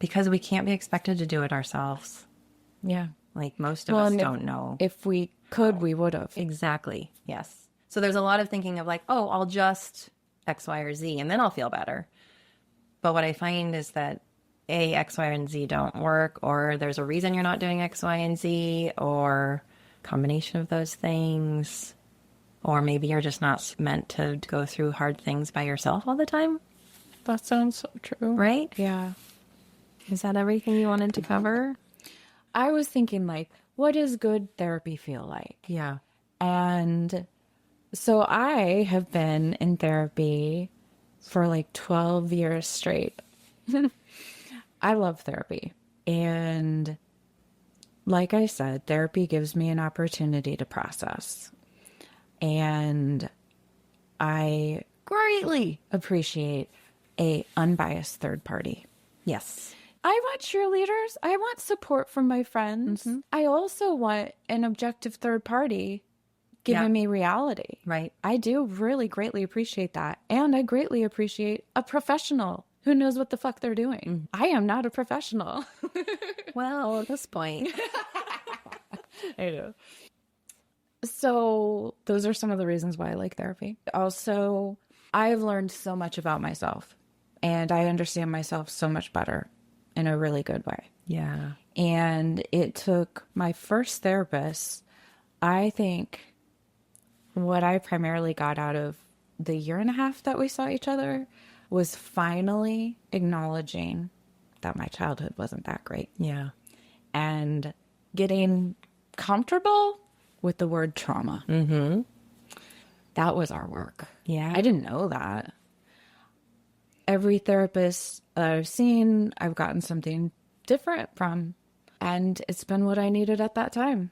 because we can't be expected to do it ourselves. Yeah. Like, most of us don't know. If we could, we would have. Exactly. Yes. So there's a lot of thinking of like, oh, I'll just X, Y, or Z, and then I'll feel better. But what I find is that X, Y, and Z don't work, or there's a reason you're not doing X, Y, and Z, or combination of those things, or maybe you're just not meant to go through hard things by yourself all the time. That sounds so true. Right? Yeah. Is that everything you wanted to cover? I was thinking, like, what does good therapy feel like? Yeah. And so I have been in therapy for like 12 years straight. I love therapy. And like I said, therapy gives me an opportunity to process. And I greatly appreciate a unbiased third party. Yes. I want cheerleaders. I want support from my friends. I also want an objective third party giving me reality. Right. I do really greatly appreciate that. And I greatly appreciate a professional who knows what the fuck they're doing. I am not a professional. Well, at this point. I know. So those are some of the reasons why I like therapy. Also, I've learned so much about myself, and I understand myself so much better in a really good way. Yeah. And it took my first therapist, I think what I primarily got out of the year and a half that we saw each other was finally acknowledging that my childhood wasn't that great Yeah. and getting comfortable with the word trauma. That was our work. Yeah. I didn't know that. Every therapist that I've seen, I've gotten something different from. And it's been what I needed at that time.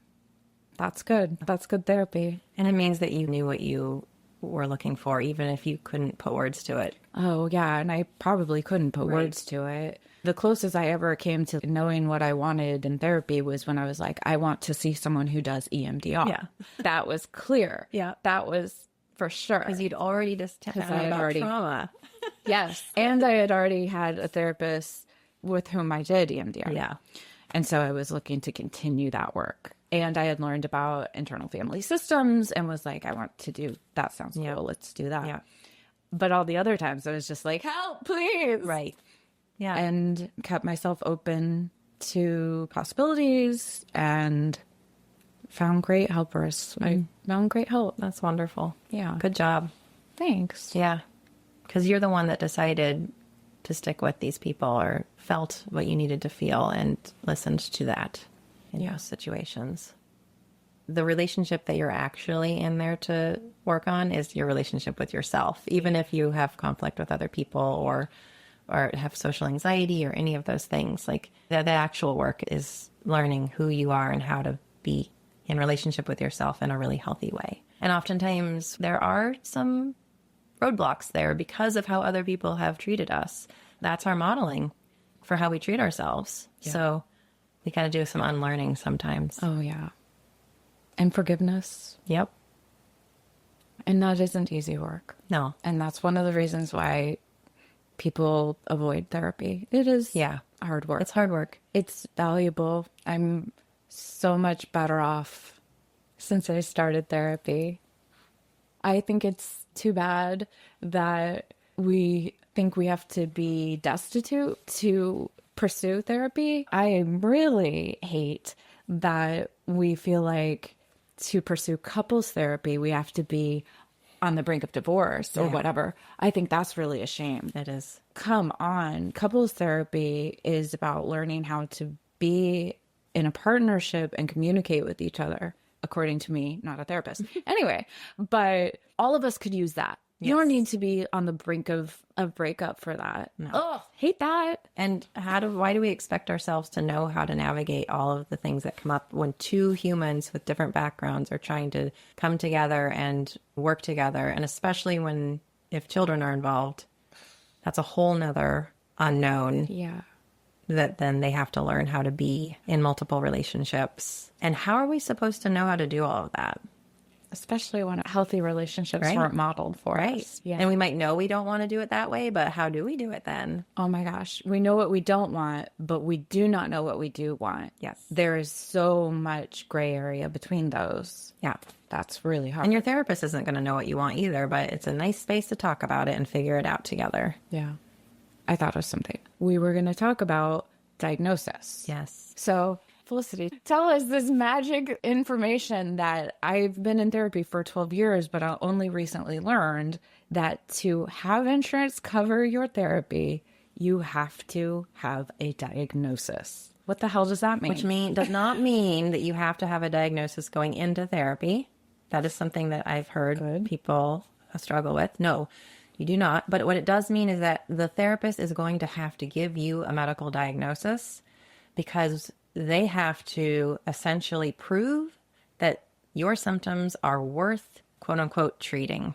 That's good. That's good therapy. And it means that you knew what you were looking for, even if you couldn't put words to it. Oh, yeah. And I probably couldn't put words to it. The closest I ever came to knowing what I wanted in therapy was when I was like, I want to see someone who does EMDR. Yeah. That was clear. Yeah. That was for sure. Because you'd already just found I had out already- trauma. Yes. And I had already had a therapist with whom I did EMDR. Yeah. And so I was looking to continue that work. And I had learned about internal family systems and was like, I want to do that. Sounds cool. Let's do that. Yeah. But all the other times I was just like, help, please. Right. Yeah. And kept myself open to possibilities and found great helpers. I found great help. That's wonderful. Yeah. Good job. Thanks. Yeah. Because you're the one that decided to stick with these people or felt what you needed to feel and listened to that in those situations. The relationship that you're actually in there to work on is your relationship with yourself. Even if you have conflict with other people or have social anxiety or any of those things, like the actual work is learning who you are and how to be in relationship with yourself in a really healthy way. And oftentimes there are some roadblocks there because of how other people have treated us. That's our modeling for how we treat ourselves. Yeah. So we got to do some unlearning sometimes. Oh, yeah. And forgiveness. Yep. And that isn't easy work. No. And that's one of the reasons why people avoid therapy. It is hard work. It's hard work. It's valuable. I'm so much better off since I started therapy. I think it's too bad that we think we have to be destitute to pursue therapy. I really hate that we feel like to pursue couples therapy, we have to be on the brink of divorce or whatever. I think that's really a shame. It is. Come on. Couples therapy is about learning how to be in a partnership and communicate with each other, according to me, not a therapist. Anyway, but all of us could use that. You don't need to be on the brink of breakup for that. No. Oh, hate that. And why do we expect ourselves to know how to navigate all of the things that come up when two humans with different backgrounds are trying to come together and work together? And especially if children are involved, that's a whole nother unknown. Yeah. That then they have to learn how to be in multiple relationships. And how are we supposed to know how to do all of that? Especially when healthy relationships weren't modeled for us. Yeah. And we might know we don't want to do it that way, but how do we do it then? Oh my gosh. We know what we don't want, but we do not know what we do want. Yes. There is so much gray area between those. Yeah. That's really hard. And your therapist isn't going to know what you want either, but it's a nice space to talk about it and figure it out together. Yeah. I thought of something. We were going to talk about diagnosis. Yes. So, Felicity, tell us this magic information that I've been in therapy for 12 years, but I only recently learned that to have insurance cover your therapy, you have to have a diagnosis. What the hell does that mean? Which does not mean that you have to have a diagnosis going into therapy. That is something that I've heard people struggle with. No, you do not. But what it does mean is that the therapist is going to have to give you a medical diagnosis because they have to essentially prove that your symptoms are worth, quote unquote, treating.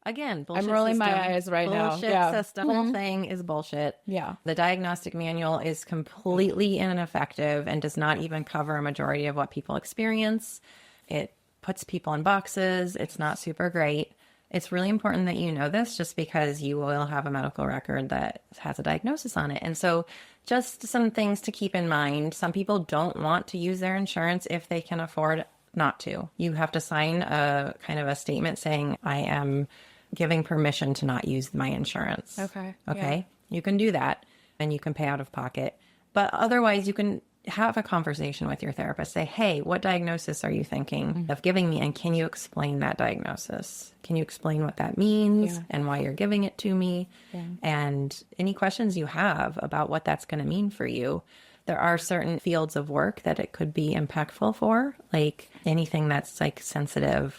Again, bullshit I'm rolling system. my eyes right now. Bullshit Yeah. system. The whole thing is bullshit. Yeah. The diagnostic manual is completely ineffective and does not even cover a majority of what people experience. It puts people in boxes. It's not super great. It's really important that you know this just because you will have a medical record that has a diagnosis on it. And so just some things to keep in mind. Some people don't want to use their insurance if they can afford not to. You have to sign a kind of a statement saying, I am giving permission to not use my insurance. Okay. Okay. You can do that and you can pay out of pocket. But otherwise, you can have a conversation with your therapist. Say, hey, what diagnosis are you thinking of giving me? And can you explain that diagnosis? Can you explain what that means and why you're giving it to me? And any questions you have about what that's going to mean for you. There are certain fields of work that it could be impactful for, like anything that's like sensitive,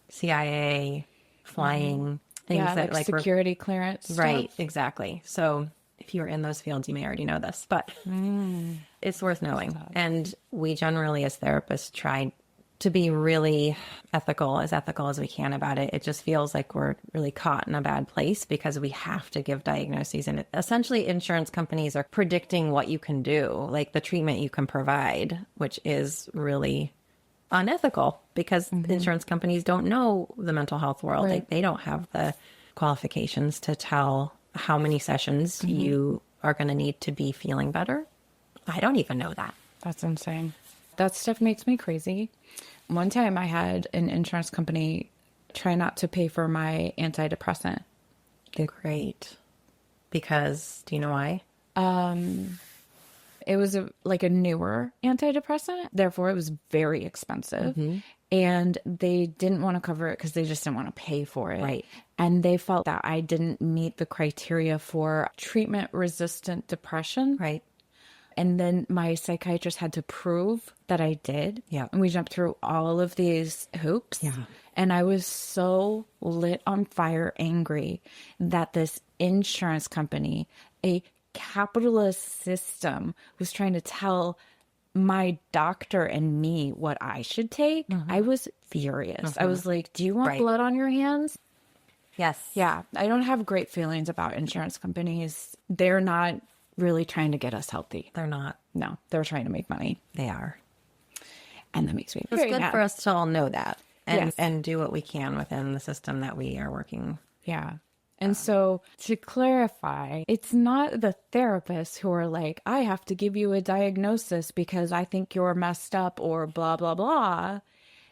CIA, flying, things that like security clearance stuff. Right, exactly. So if you're in those fields, you may already know this, but it's worth knowing. And we generally, as therapists, try to be really ethical as we can about it. It just feels like we're really caught in a bad place because we have to give diagnoses. And essentially, insurance companies are predicting what you can do, like the treatment you can provide, which is really unethical because insurance companies don't know the mental health world. Right. They don't have the qualifications to tell how many sessions you are going to need to be feeling better. I don't even know that. That's insane. That stuff makes me crazy. One time I had an insurance company try not to pay for my antidepressant. Great. Because, do you know why? It was like a newer antidepressant. Therefore, it was very expensive. And they didn't want to cover it because they just didn't want to pay for it. Right. And they felt that I didn't meet the criteria for treatment-resistant depression. Right. And then my psychiatrist had to prove that I did. Yeah. And we jumped through all of these hoops. Yeah. And I was so lit on fire, angry that this insurance company, a capitalist system, was trying to tell my doctor and me what I should take. I was furious. I was like, do you want blood on your hands? Yes. Yeah. I don't have great feelings about insurance companies. They're not really trying to get us healthy. They're not. No, they're trying to make money. They are. And that makes me It's very good mad. for us to all know that and, Yes. and do what we can within the system that we are working. Yeah. And so to clarify, it's not the therapists who are like, I have to give you a diagnosis because I think you're messed up or blah, blah, blah.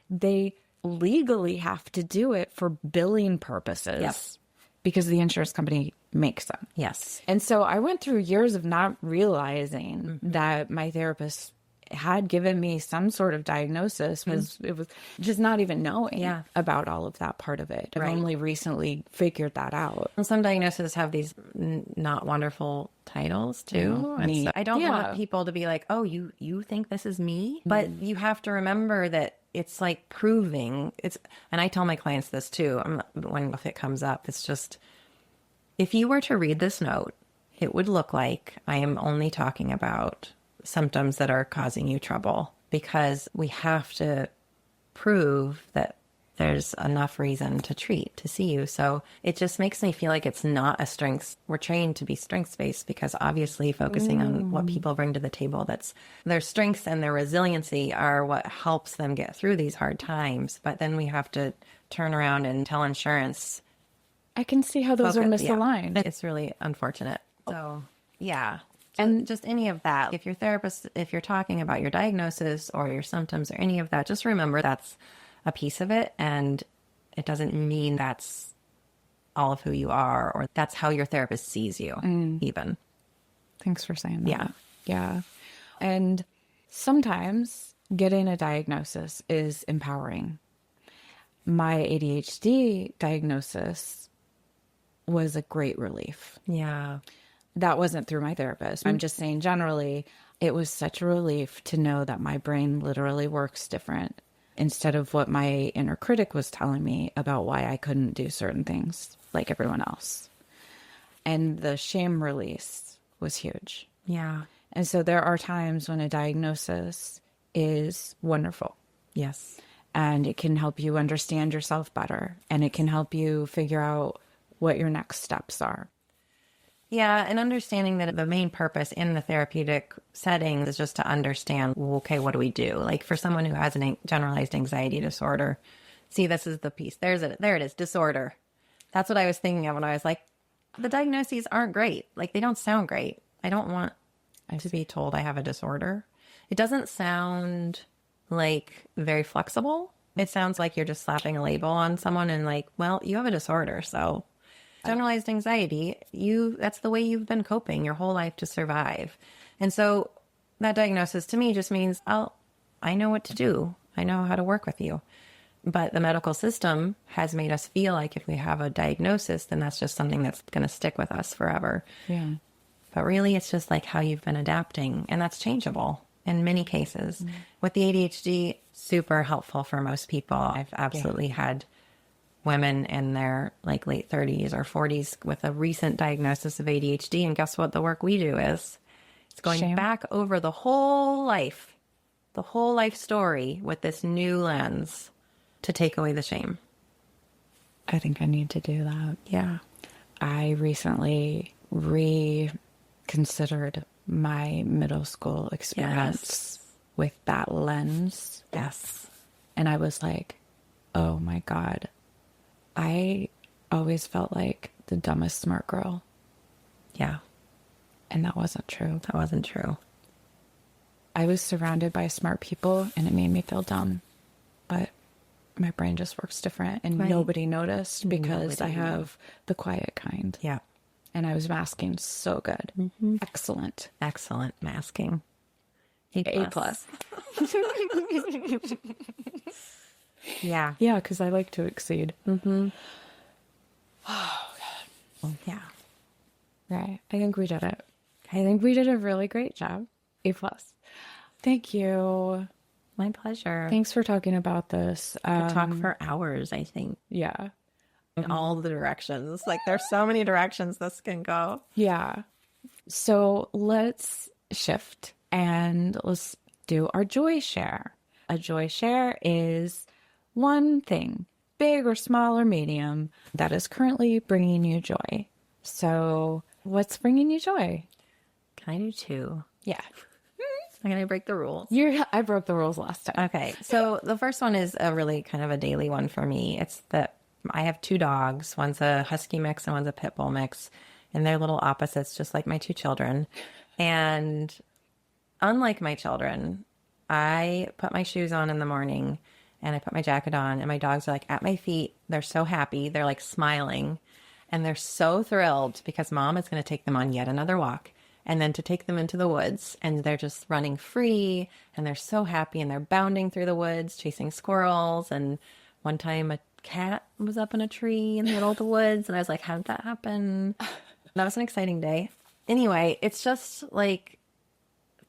They legally have to do it for billing purposes. Yes. Because the insurance company makes them. Yes. And so I went through years of not realizing that my therapist had given me some sort of diagnosis. It was just not even knowing about all of that part of it. I've only recently figured that out. And some diagnoses have these not wonderful titles too. And so I don't want people to be like, oh, you think this is me? But you have to remember that it's like proving it's, and I tell my clients this too, if it comes up, it's just, if you were to read this note, it would look like I am only talking about symptoms that are causing you trouble because we have to prove that there's enough reason to treat, to see you. So it just makes me feel like it's not a strengths. We're trained to be strengths-based because obviously focusing on what people bring to the table, that's their strengths and their resiliency are what helps them get through these hard times. But then we have to turn around and tell insurance. I can see how those are misaligned. It's really unfortunate. So, yeah. And just any of that. If your therapist, if you're talking about your diagnosis or your symptoms or any of that, just remember that's a piece of it. And it doesn't mean that's all of who you are or that's how your therapist sees you even. Thanks for saying that. Yeah. Yeah. And sometimes getting a diagnosis is empowering. My ADHD diagnosis was a great relief. Yeah. That wasn't through my therapist. I'm just saying generally, it was such a relief to know that my brain literally works different instead of what my inner critic was telling me about why I couldn't do certain things like everyone else. And the shame release was huge. Yeah. And so there are times when a diagnosis is wonderful. Yes. and it can help you understand yourself better, and it can help you figure out what your next steps are. Yeah, and understanding that the main purpose in the therapeutic setting is just to understand, well, okay, what do we do? Like for someone who has a generalized anxiety disorder, see, this is the piece. There it is, disorder. That's what I was thinking of when I was like, the diagnoses aren't great. Like they don't sound great. I don't want to be told I have a disorder. It doesn't sound like very flexible. It sounds like you're just slapping a label on someone and like, well, you have a disorder, so... Generalized anxiety, that's the way you've been coping your whole life to survive. And so that diagnosis to me just means, I know what to do. I know how to work with you. But the medical system has made us feel like if we have a diagnosis, then that's just something that's going to stick with us forever. Yeah. But really, it's just like how you've been adapting. And that's changeable in many cases. Mm-hmm. With the ADHD, super helpful for most people. I've absolutely had women in their like late 30s or 40s with a recent diagnosis of ADHD. And guess what the work we do is? It's going back over the whole life story with this new lens to take away the shame. I think I need to do that. Yeah. I recently reconsidered my middle school experience with that lens. Yes. And I was like, oh my God. I always felt like the dumbest smart girl. Yeah. And that wasn't true. That wasn't true. I was surrounded by smart people and it made me feel dumb. But my brain just works different and nobody noticed because I have the quiet kind. Yeah. And I was masking so good. Mm-hmm. Excellent. Excellent masking. A plus. Yeah. Yeah, because I like to exceed. Mm-hmm. Oh, God. Yeah. Right. I think we did it. I think we did a really great job. A plus. Thank you. My pleasure. Thanks for talking about this. Could talk for hours, I think. Yeah. In all the directions. Like there's so many directions this can go. Yeah. So let's shift and let's do our joy share. A joy share is one thing, big or small or medium, that is currently bringing you joy. So what's bringing you joy? Can I do two? Yeah. I'm going to break the rules. I broke the rules last time. Okay. So the first one is a really kind of a daily one for me. It's that I have two dogs. One's a husky mix and one's a pit bull mix. And they're little opposites, just like my two children. And unlike my children, I put my shoes on in the morning and I put my jacket on and my dogs are like at my feet. They're so happy. They're like smiling and they're so thrilled because mom is going to take them on yet another walk and then to take them into the woods and they're just running free and they're so happy and they're bounding through the woods, chasing squirrels. And one time a cat was up in a tree in the middle of the woods and I was like, how did that happen? That was an exciting day. Anyway, it's just like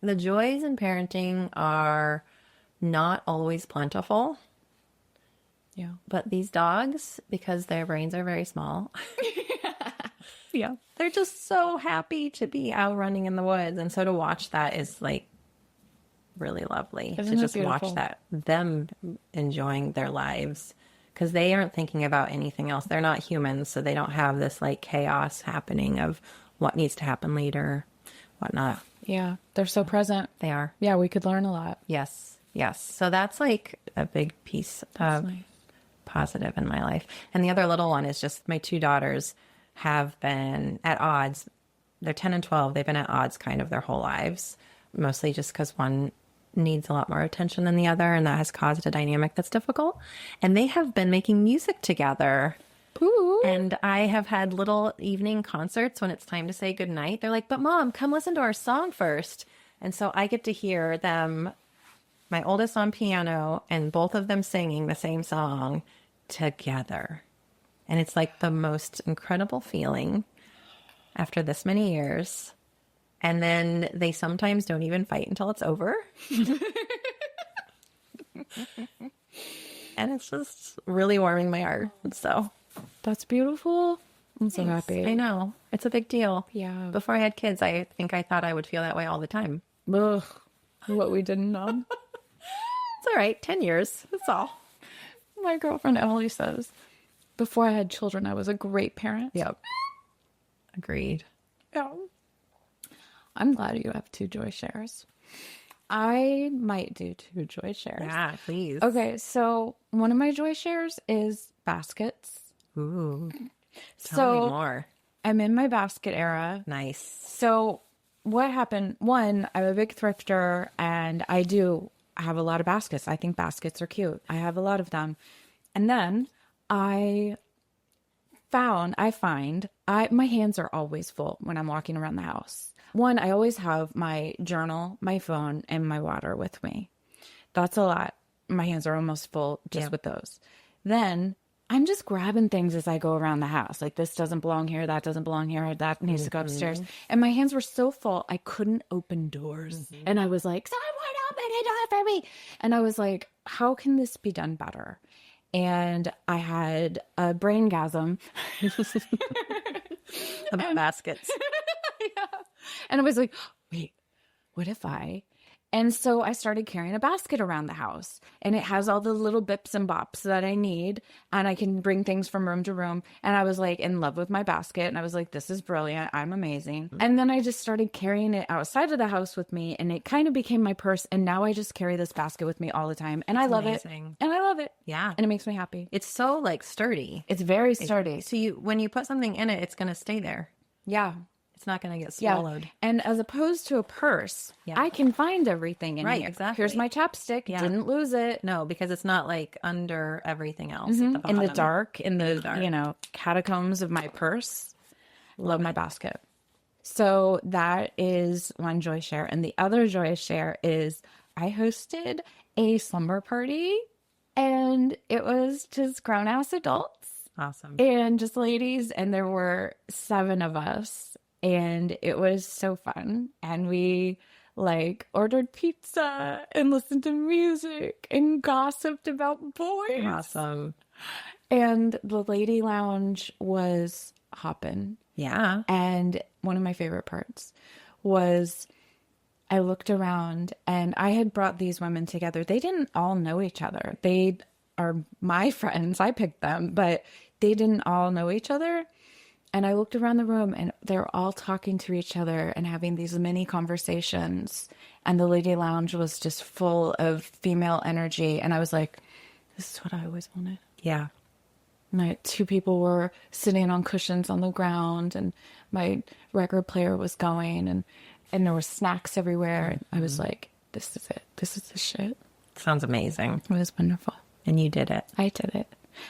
the joys in parenting are not always plentiful. Yeah. But these dogs, because their brains are very small, yeah, they're just so happy to be out running in the woods. And so to watch that is like really lovely. Isn't to just beautiful? Watch that, them enjoying their lives because they aren't thinking about anything else. They're not humans. So they don't have this like chaos happening of what needs to happen later, whatnot. Yeah. They're so present. They are. Yeah. We could learn a lot. Yes. Yes. So that's like a big piece of positive in my life. And the other little one is just my two daughters have been at odds. They're 10 and 12. They've been at odds kind of their whole lives, mostly just because one needs a lot more attention than the other. And that has caused a dynamic that's difficult. And they have been making music together. Ooh. And I have had little evening concerts when it's time to say goodnight. They're like, but mom, come listen to our song first. And so I get to hear them, my oldest on piano, and both of them singing the same song together. And it's like the most incredible feeling after this many years. And then they sometimes don't even fight until it's over. And it's just really warming my heart. So That's beautiful. I'm so happy. I know. It's a big deal. Yeah. Before I had kids, I think I thought I would feel that way all the time. Ugh. What we didn't know. It's all right. 10 years. That's all. My girlfriend Emily says, before I had children, I was a great parent. Yep. Agreed. Yeah. I'm glad you have 2 joy shares. I might do 2 joy shares. Yeah, please. Okay, so one of my joy shares is baskets. Ooh. Tell me more. I'm in my basket era. Nice. So what happened? One, I'm a big thrifter and I have a lot of baskets. I think baskets are cute. I have a lot of them. And then I find my hands are always full when I'm walking around the house. One, I always have my journal, my phone, and my water with me. That's a lot. My hands are almost full just with those. Then I'm just grabbing things as I go around the house. Like, this doesn't belong here, that doesn't belong here, that needs to go upstairs. And my hands were so full, I couldn't open doors. And I was like, someone open a door for me. And I was like, how can this be done better? And I had a braingasm. About baskets. Yeah. And I was like, wait, what if I? And so I started carrying a basket around the house, and it has all the little bips and bops that I need, and I can bring things from room to room. And I was like in love with my basket, and I was like, this is brilliant. I'm amazing. And then I just started carrying it outside of the house with me, and it kind of became my purse. And now I just carry this basket with me all the time, and I love it. And I love it. Yeah. And it makes me happy. It's so like sturdy. It's very sturdy. So when you put something in it, it's going to stay there. Yeah. It's not going to get swallowed. Yeah. And as opposed to a purse, I can find everything in here. Exactly. Here's my chapstick. Yeah. Didn't lose it. No, because it's not like under everything else at the bottom. In the dark, catacombs of my purse. Love my basket. So that is one joy share. And the other joy share is I hosted a slumber party, and it was just grown-ass adults. Awesome. And just ladies, and there were 7 of us. And it was so fun. And we ordered pizza and listened to music and gossiped about boys. Awesome. And the lady lounge was hopping. Yeah. And one of my favorite parts was I looked around, and I had brought these women together. They didn't all know each other. They are my friends. I picked them, but they didn't all know each other. And I looked around the room, and they're all talking to each other and having these mini conversations. And the lady lounge was just full of female energy. And I was like, this is what I always wanted. Yeah. My 2 people were sitting on cushions on the ground, and my record player was going, and there were snacks everywhere. And I was like, this is it. This is the shit. Sounds amazing. It was wonderful. And you did it. I did it.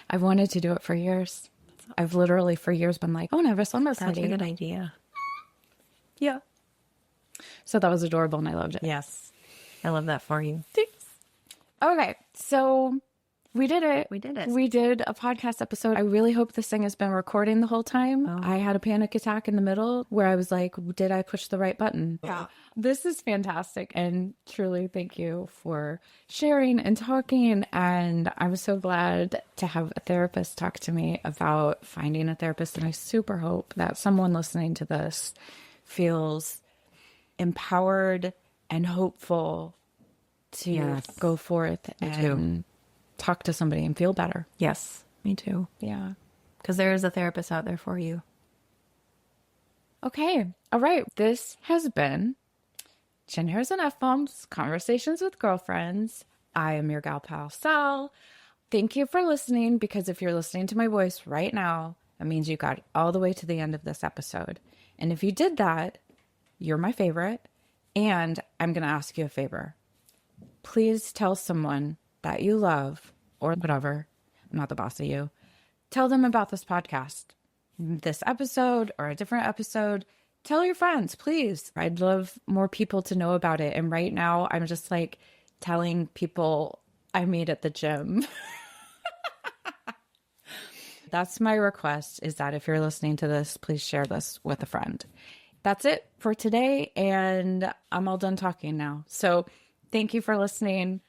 I've wanted to do it for years. I've literally for years been like, oh, never saw my That's a good idea. Yeah. So that was adorable, and I loved it. Yes. I love that for you. Thanks. Okay. So we did it. We did it. We did a podcast episode. I really hope this thing has been recording the whole time. Oh. I had a panic attack in the middle where I was like, did I push the right button? Yeah. This is fantastic. And truly, thank you for sharing and talking. And I'm so glad to have a therapist talk to me about finding a therapist. And I super hope that someone listening to this feels empowered and hopeful to go forth and talk to somebody and feel better. Yes, me too. Yeah. Because there is a therapist out there for you. Okay. All right. This has been Chin Hairs and F-Bombs, Conversations with Girlfriends. I am your gal pal, Sal. Thank you for listening, because if you're listening to my voice right now, that means you got all the way to the end of this episode. And if you did that, you're my favorite. And I'm going to ask you a favor. Please tell someone that you love, or whatever, I'm not the boss of you, tell them about this podcast, this episode or a different episode. Tell your friends, please. I'd love more people to know about it. And right now I'm just telling people I meet at the gym. That's my request, is that if you're listening to this, please share this with a friend. That's it for today. And I'm all done talking now. So thank you for listening.